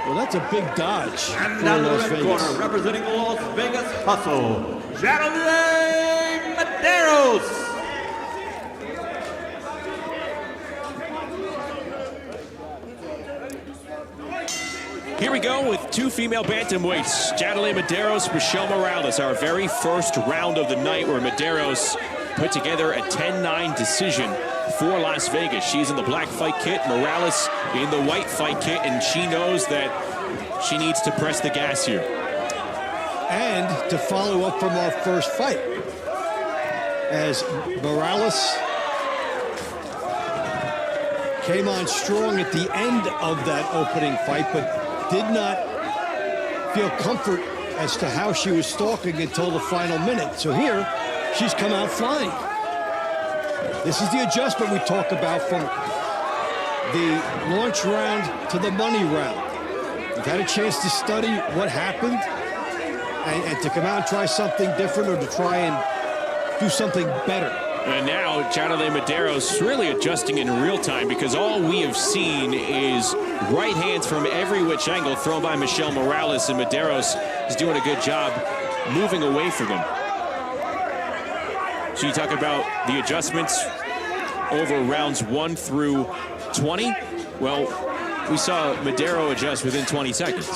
Well, that's a big dodge And for down the Las red Vegas. corner, representing the Las Vegas Hustle, Jadalyn Medeiros. Here we go with two female bantamweights, Jadalyn Medeiros, Michelle Morales, our very first round of the night where Medeiros put together a 10-9 decision for Las Vegas. She's in the black fight kit, Morales in the white fight kit, and she knows that she needs to press the gas here. And to follow up from our first fight, as Morales came on strong at the end of that opening fight, but did not feel comfort as to how she was stalking until the final minute. So here, she's come out flying. This is the adjustment we talk about from the launch round to the money round. You've had a chance to study what happened and to come out and try something different or to try and do something better. And now Jadalyn Medeiros really adjusting in real time, because all we have seen is right hands from every which angle thrown by Michelle Morales, and Medeiros is doing a good job moving away from him. So you talk about the adjustments over rounds 1 through 20. Well, we saw Medeiros adjust within 20 seconds.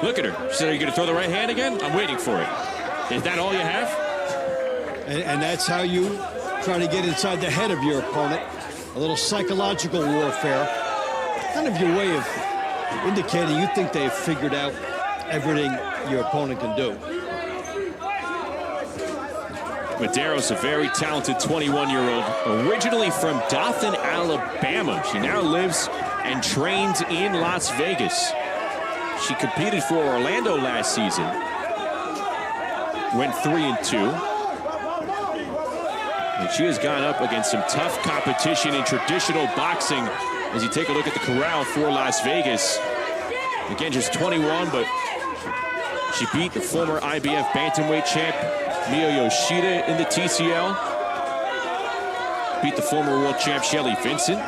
Look at her. She said, "Are you going to throw the right hand again? I'm waiting for it." Is that all you have? And that's how you try to get inside the head of your opponent. A little psychological warfare. Kind of your way of indicating you think they've figured out everything your opponent can do. Medeiros, a very talented 21-year-old, originally from Dothan, Alabama. She now lives and trains in Las Vegas. She competed for Orlando last season. Went 3-2. And she has gone up against some tough competition in traditional boxing as you take a look at the corral for Las Vegas. Again, just 21, but she beat the former IBF bantamweight champ, Miyo Yoshida, in the TCL. Beat the former world champ, Shelly Vincent.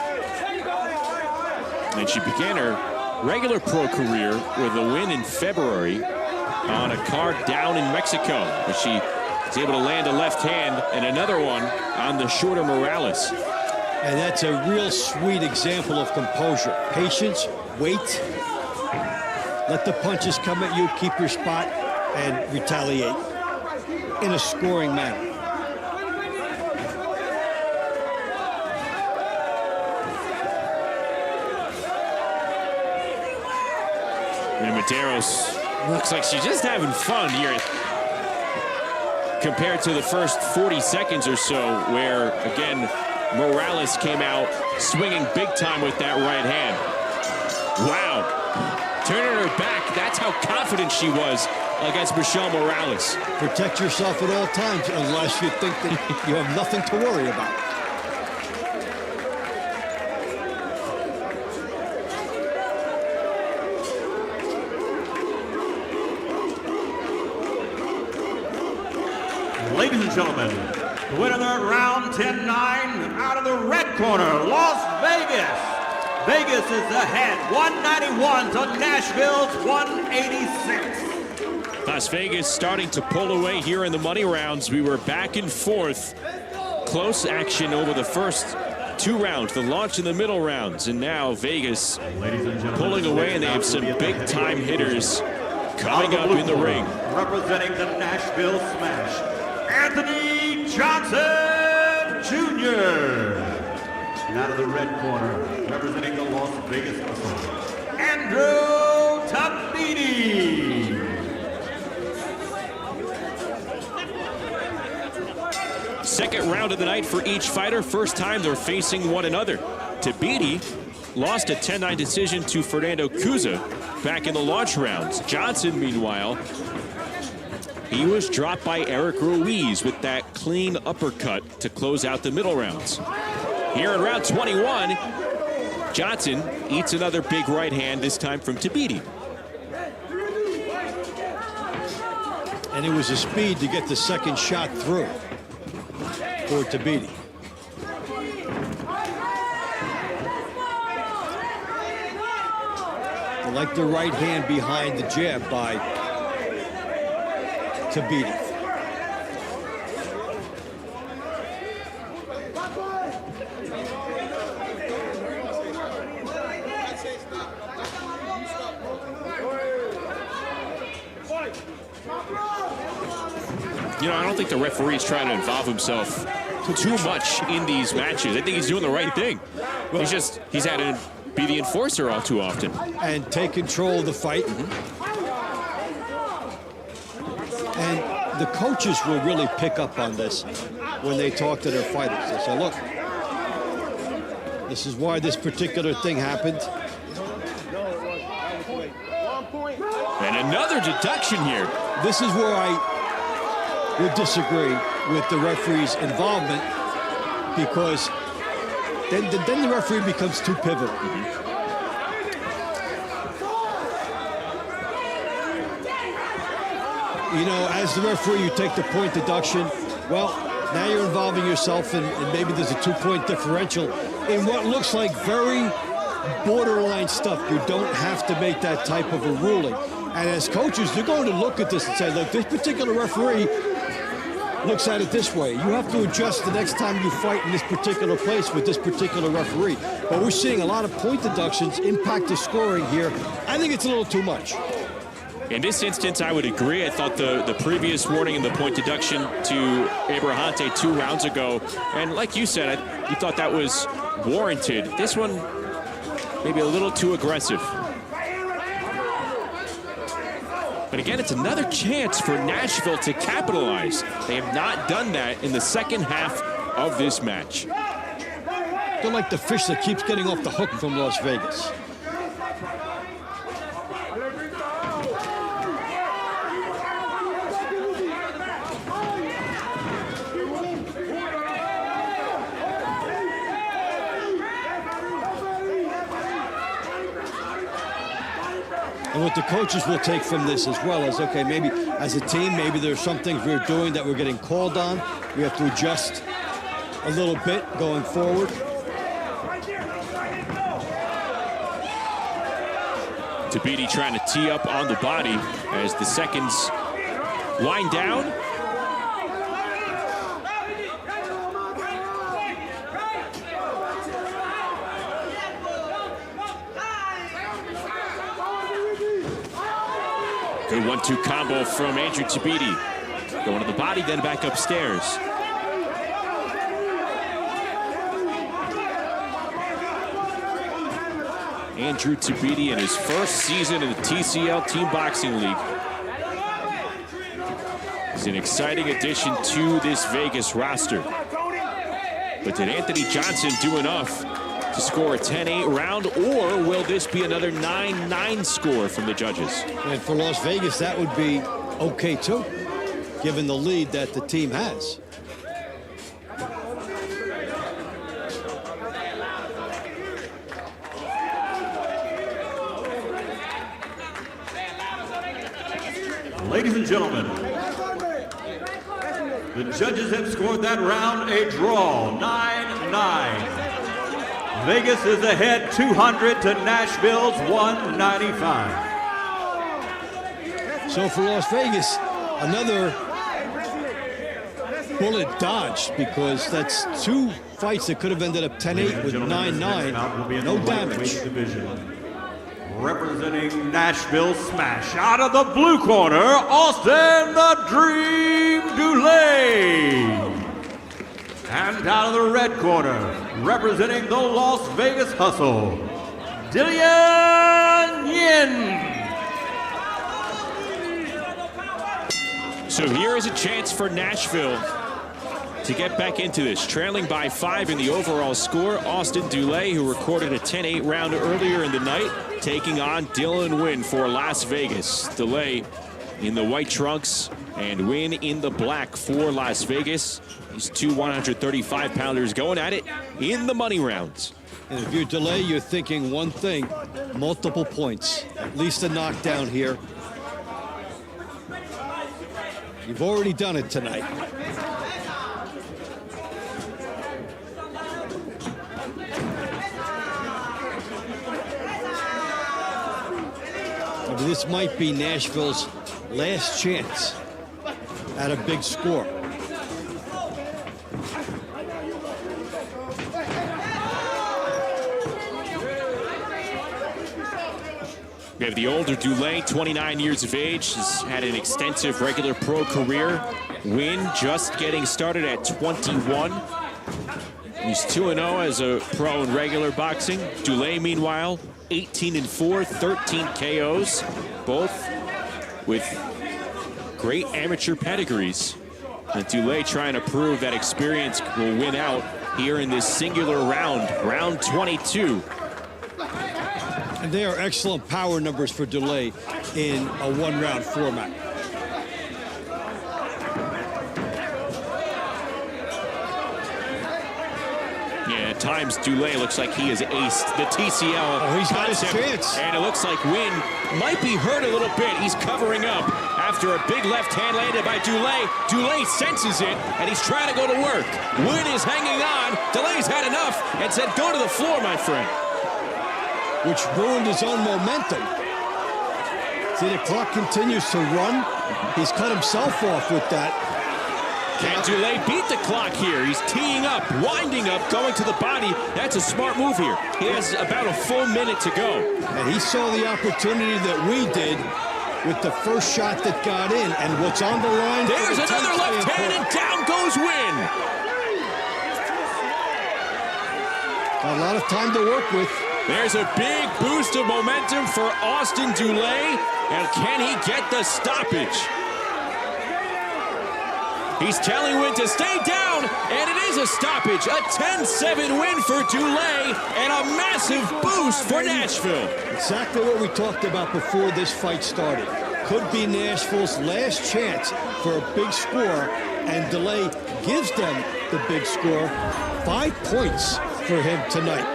And she began her regular pro career with a win in February on a card down in Mexico, where she was able to land a left hand and another one on the shorter Morales. And that's a real sweet example of composure. Patience, wait, let the punches come at you, keep your spot, and retaliate in a scoring manner. And Medeiros looks like she's just having fun here compared to the first 40 seconds or so, where, again, Morales came out swinging big time with that right hand. Wow. Turning her back. That's how confident she was against Michelle Morales. Protect yourself at all times unless you think that you have nothing to worry about. Ladies and gentlemen, the winner of that round, 10-9, out of the red corner, Las Vegas. Vegas is ahead, 191 to Nashville's 186. Las Vegas starting to pull away here in the money rounds. We were back and forth. Close action over the first 2 rounds, the launch and the middle rounds, and now Vegas pulling away, and they have some big-time hitters coming up in the ring. Representing the Nashville Smash, Anthony Johnson Jr. And out of the red corner, representing the Las Vegas Hustle, Andrew Tabiti. Second round of the night for each fighter. First time they're facing one another. Tabiti lost a 10-9 decision to Fernando Cuza back in the launch rounds. Johnson, meanwhile, he was dropped by Eric Ruiz with that clean uppercut to close out the middle rounds. Here in round 21, Johnson eats another big right hand, this time from Tabiti. And it was the speed to get the second shot through for Tabiti. I like the right hand behind the jab by Tabiti. You know, I don't think the referee's trying to involve himself too much in these matches. I think he's doing the right thing. He's had to be the enforcer all too often. And take control of the fight. And the coaches will really pick up on this when they talk to their fighters. They say, look, this is why this particular thing happened. And another deduction here. This is where I would disagree with the referee's involvement, because then the referee becomes too pivotal. You know, as the referee, you take the point deduction. Well, now you're involving yourself, and maybe there's a 2-point differential in what looks like very borderline stuff. You don't have to make that type of a ruling. And as coaches, they're going to look at this and say, look, this particular referee looks at it this way. You have to adjust the next time you fight in this particular place with this particular referee. But we're seeing a lot of point deductions impact the scoring here. I think it's a little too much. In this instance, I would agree. I thought the previous warning and the point deduction to Abrahante 2 rounds ago, and like you said, you thought that was warranted. This one, maybe a little too aggressive. But again, it's another chance for Nashville to capitalize. They have not done that in the second half of this match. They're like the fish that keeps getting off the hook from Las Vegas. And what the coaches will take from this as well is, okay, maybe as a team, maybe there's some things we're doing that we're getting called on. We have to adjust a little bit going forward. Tabiti trying to tee up on the body as the seconds wind down. Good 1-2 combo from Andrew Tabiti. Going to the body, then back upstairs. Andrew Tabiti in his first season in the TCL Team Boxing League. He's an exciting addition to this Vegas roster. But did Anthony Johnson do enough to score a 10-8 round, or will this be another 9-9 score from the judges? And for Las Vegas, that would be okay too, given the lead that the team has. Ladies and gentlemen, the judges have scored that round a draw, 9-9. Vegas is ahead 200 to Nashville's 195. So for Las Vegas, another bullet dodged, because that's 2 fights that could have ended up 10-8 with 9-9. No damage. Representing Nashville Smash, out of the blue corner, Austin the Dream Dulé. And out of the red corner, representing the Las Vegas Hustle, Dillian Yin. So here is a chance for Nashville to get back into this. Trailing by 5 in the overall score, Austin Dulé, who recorded a 10-8 round earlier in the night, taking on Dylan Wynn for Las Vegas. Dulé in the white trunks and Wynn in the black for Las Vegas. These two 135-pounders going at it in the money rounds. And if you're Dulé, you're thinking one thing, multiple points, at least a knockdown here. You've already done it tonight. This might be Nashville's last chance at a big score. We have the older Dulé, 29 years of age, has had an extensive regular pro career. Wynn just getting started at 21. He's 2-0 as a pro in regular boxing. Dulé, meanwhile, 18-4, 13 KOs, both with great amateur pedigrees. And Dulé trying to prove that experience will win out here in this singular round, round 22. And they are excellent power numbers for Dulé in a one-round format. Yeah, at times Dulé looks like he is aced the TCL. Oh, he's got his chance. And it looks like Wynn might be hurt a little bit. He's covering up after a big left hand landed by Dulé. Dulé senses it, and he's trying to go to work. Wynn is hanging on. Dulé's had enough and said, go to the floor, my friend. Which ruined his own momentum. See, the clock continues to run. He's cut himself off with that. Can Dulé beat the clock here? He's teeing up, winding up, going to the body. That's a smart move here. He has about a full minute to go. And he saw the opportunity that we did with the first shot that got in. And what's on the line? There's another left hand, and down goes Wynn. Got a lot of time to work with. There's a big boost of momentum for Austin Dulé. And can he get the stoppage? He's telling Wynn to stay down, and it is a stoppage. A 10-7 win for Dulé, and a massive boost for Nashville. Exactly what we talked about before this fight started. Could be Nashville's last chance for a big score, and Dulé gives them the big score. 5 points for him tonight.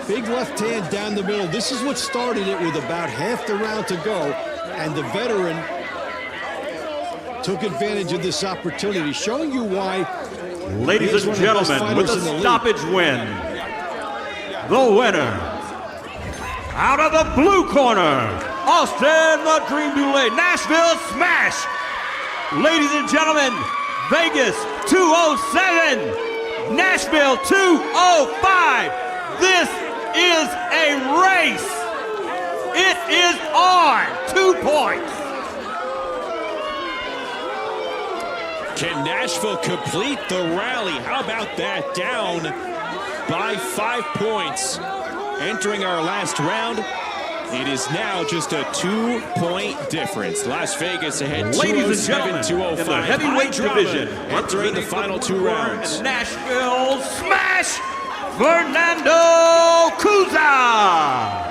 Big left hand down the middle. This is what started it with about half the round to go, and the veteran took advantage of this opportunity, showing you why. Ladies and gentlemen, with a stoppage win, the winner, out of the blue corner, Austin the Dream Dulé, Nashville Smash. Ladies and gentlemen, Vegas 207, Nashville 205. This is a race. It is on. 2 points. Can Nashville complete the rally? How about that? Down by 5 points. Entering our last round, it is now just a 2-point difference. Las Vegas ahead, Ladies and gentlemen, 207-205. in the heavyweight division, entering the final 2 rounds. Nashville Smash, Fernando Cuza.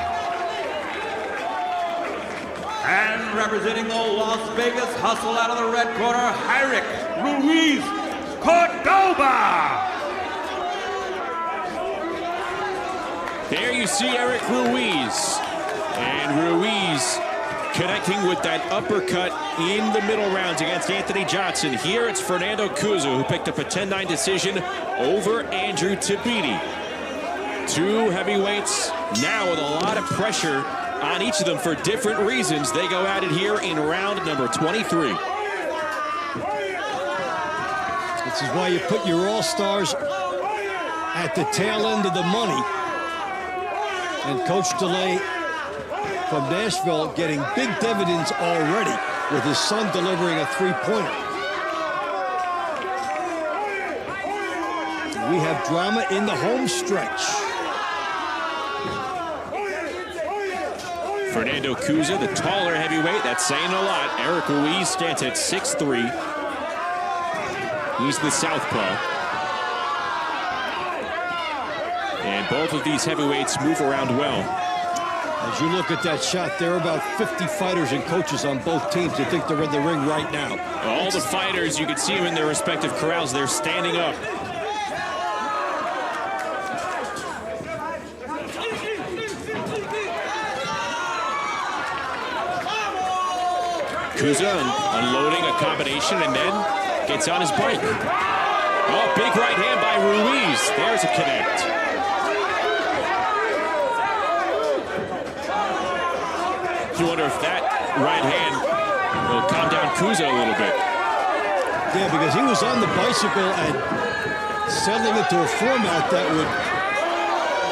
And representing the Las Vegas Hustle out of the red corner, Eric Ruiz Cordoba. There you see Eric Ruiz. And Ruiz connecting with that uppercut in the middle rounds against Anthony Johnson. Here it's Fernando Cuza, who picked up a 10-9 decision over Andrew Tabiti. 2 heavyweights now with a lot of pressure on each of them for different reasons. They go at it here in round number 23. This is why you put your all-stars at the tail end of the money. And Coach DeLay from Nashville getting big dividends already with his son delivering a three-pointer. We have drama in the home stretch. Fernando Cuza, the taller heavyweight, that's saying a lot. Eric Ruiz stands at 6'3". He's the southpaw. And both of these heavyweights move around well. As you look at that shot, there are about 50 fighters and coaches on both teams that think they're in the ring right now. All the fighters, you can see them in their respective corrals. They're standing up. Cuza unloading a combination and then gets on his bike. Oh, big right hand by Ruiz. There's a connect. You wonder if that right hand will calm down Cuza a little bit. Yeah, because he was on the bicycle and settling into a format that would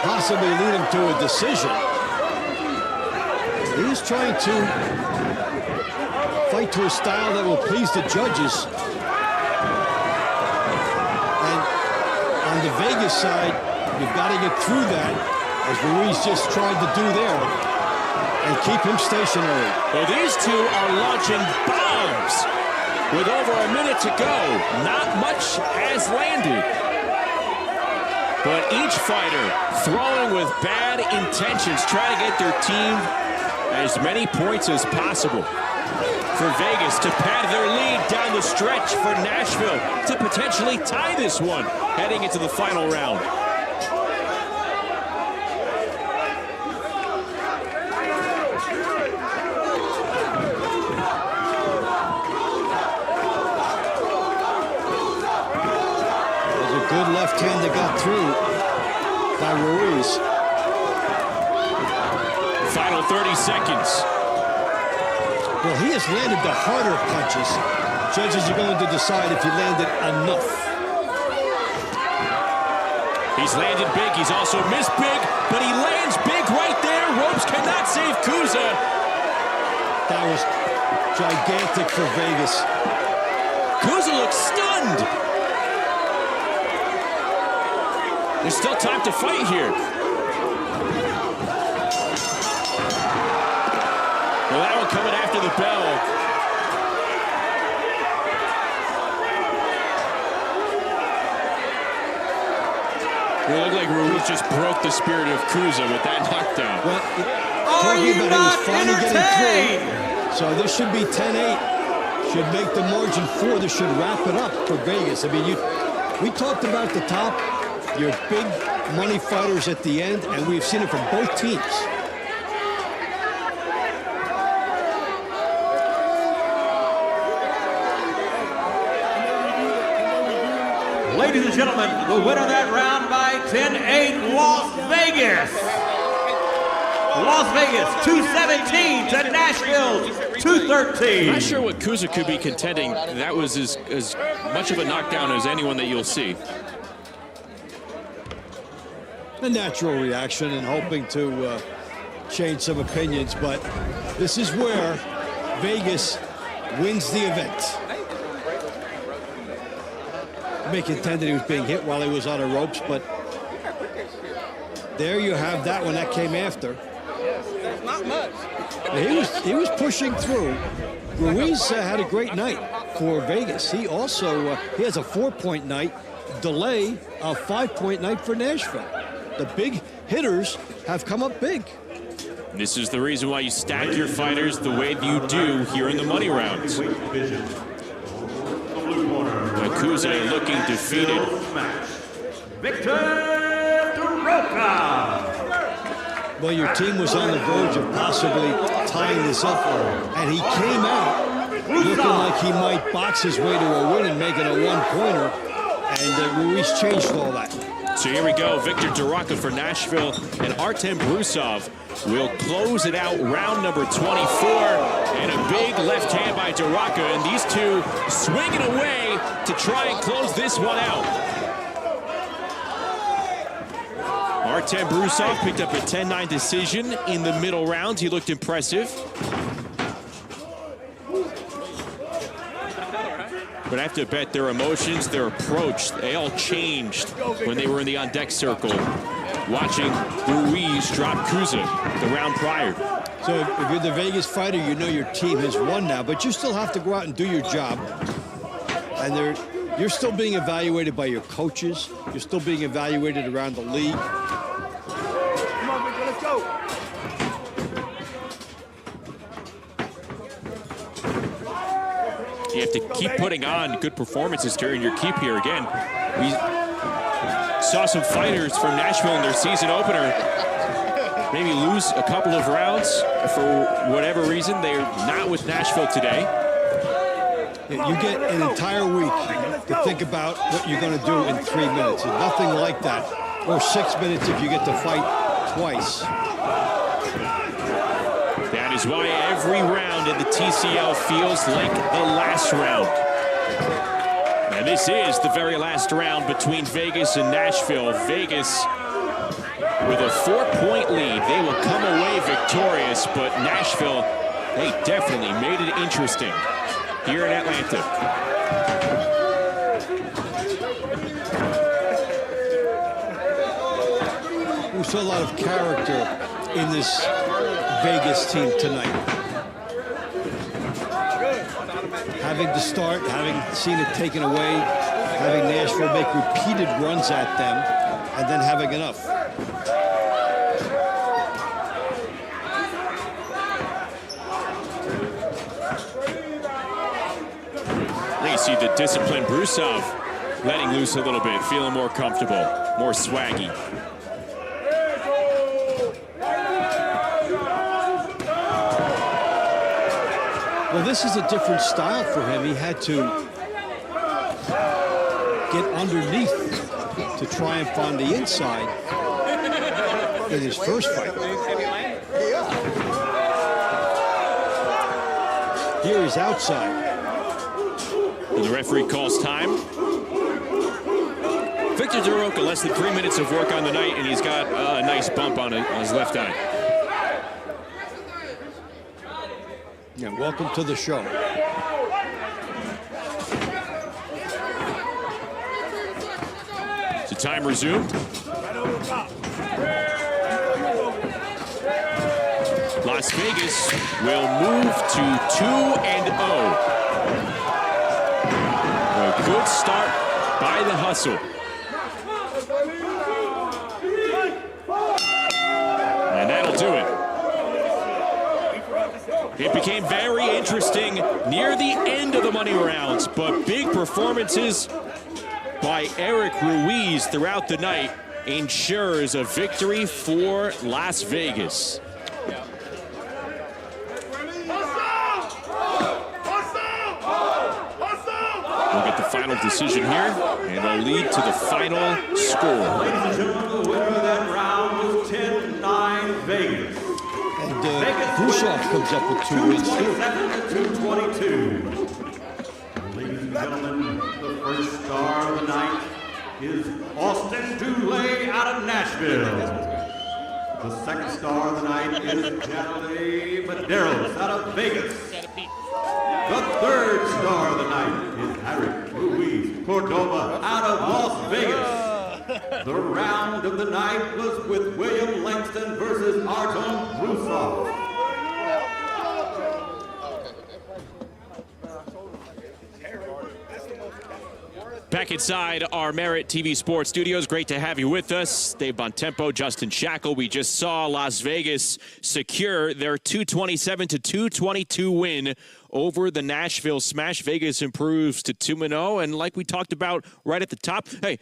possibly lead him to a decision. He's trying to fight to a style that will please the judges. And on the Vegas side, you've got to get through that, as Ruiz just tried to do there, and keep him stationary. Well, these two are launching bombs with over a minute to go. Not much has landed. But each fighter throwing with bad intentions, trying to get their team as many points as possible. For Vegas to pad their lead down the stretch, for Nashville to potentially tie this one heading into the final round. There's a good left hand that got through by Ruiz. Final 30 seconds. Well, he has landed the harder punches. Judges are going to decide if he landed enough. He's landed big. He's also missed big, but he lands big right there. Ropes cannot save Cuza. That was gigantic for Vegas. Cuza looks stunned. There's still time to fight here. Well, that one coming after the bell. It looked like Ruiz just broke the spirit of Cuza with that knockdown. Well, talking about he was finally getting through. So this should be 10-8. Should make the margin 4. This should wrap it up for Vegas. I mean, we talked about the top, your big money fighters at the end, and we've seen it from both teams. Ladies and gentlemen, the winner of that round by 10-8, Las Vegas. Las Vegas, 217 to Nashville, 213. I'm not sure what Cuza could be contending. That was as much of a knockdown as anyone that you'll see. A natural reaction and hoping to change some opinions, but this is where Vegas wins the event. May contend that he was being hit while he was on the ropes, but there you have that one that came after. Not much. He was pushing through. Ruiz had a great night for Vegas. He also he has a 4-point night. DeLay a 5-point night for Nashville. The big hitters have come up big. This is the reason why you stack your fighters the way you do here in the money rounds. Cuza looking defeated. Victor Roca. Well, your team was on the verge of possibly tying this up, and he came out looking like he might box his way to a win and make it a one-pointer, and Ruiz changed all that. So here we go. Victor Roca for Nashville, and Artem Brusov will close it out, round number 24, and a big left hand by Roca, and these two swinging away to try and close this one out. Artem Brusov picked up a 10-9 decision in the middle round. He looked impressive. But I have to bet their emotions, their approach, they all changed when they were in the on-deck circle, watching Ruiz drop Kuza the round prior. So if you're the Vegas fighter, you know your team has won now, but you still have to go out and do your job. And you're still being evaluated by your coaches. You're still being evaluated around the league. Come on, Victor, let's go. You have to keep putting on good performances during your keep here. Again, we saw some fighters from Nashville in their season opener maybe lose a couple of rounds for whatever reason. They're not with Nashville today. You get an entire week to think about what you're going to do in 3 minutes. And nothing like that. Or 6 minutes if you get to fight twice. That is why every round in the TCL feels like the last round. And this is the very last round between Vegas and Nashville. Vegas with a 4-point lead. They will come away victorious, but Nashville, they definitely made it interesting here in Atlanta. We saw a lot of character in this Vegas team tonight. Having to start, having seen it taken away, having Nashville make repeated runs at them, and then having enough. You see the disciplined Brusov letting loose a little bit, feeling more comfortable, more swaggy. Well, this is a different style for him. He had to get underneath to try and find the inside in his first fight. Here he's outside. And the referee calls time. Victor Duroka, less than 3 minutes of work on the night, and he's got a nice bump on his left eye. Yeah, welcome to the show. So time resumed. Las Vegas will move to 2-0. A good start by the hustle. And that'll do it. It became very interesting near the end of the money rounds, but big performances by Eric Ruiz throughout the night ensures a victory for Las Vegas. We'll get the final decision here, and they'll lead to the final score. Ladies and gentlemen, the winner of that round was 10-9 Vegas. And Brusov comes up with 2 wins, too. 222. Ladies and gentlemen, the first star of the night is Austin Dulé out of Nashville. The second star of the night is Janelle Medeiros out of Vegas. The third star of the night is Eric Ruiz Cordova out of Las Vegas. The round of the night was with William Langston versus Artem Brusov. Back inside our MeritTV Sports Studios. Great to have you with us. Dave Bontempo, Justin Shackle. We just saw Las Vegas secure their 227-222 win over the Nashville Smash. Vegas improves to 2-0. And like we talked about right at the top, hey,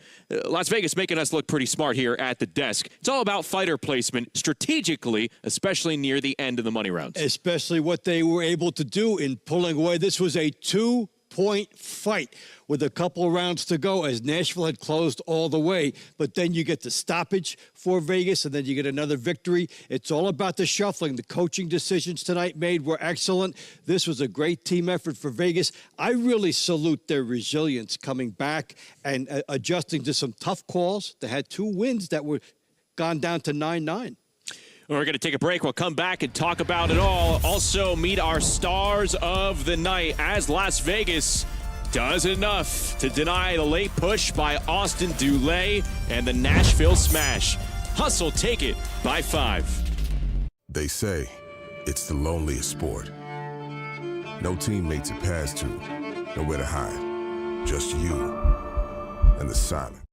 Las Vegas making us look pretty smart here at the desk. It's all about fighter placement strategically, especially near the end of the money rounds. Especially what they were able to do in pulling away. This was a 2-point fight with a couple of rounds to go as Nashville had closed all the way. But then you get the stoppage for Vegas, and then you get another victory. It's all about the shuffling. The coaching decisions tonight made were excellent. This was a great team effort for Vegas. I really salute their resilience coming back and adjusting to some tough calls. They had 2 wins that were gone down to 9-9. We're going to take a break. We'll come back and talk about it all. Also, meet our stars of the night as Las Vegas does enough to deny the late push by Austin Dulé and the Nashville Smash. Hustle, take it by 5. They say it's the loneliest sport. No teammate to pass to, nowhere to hide. Just you and the silence.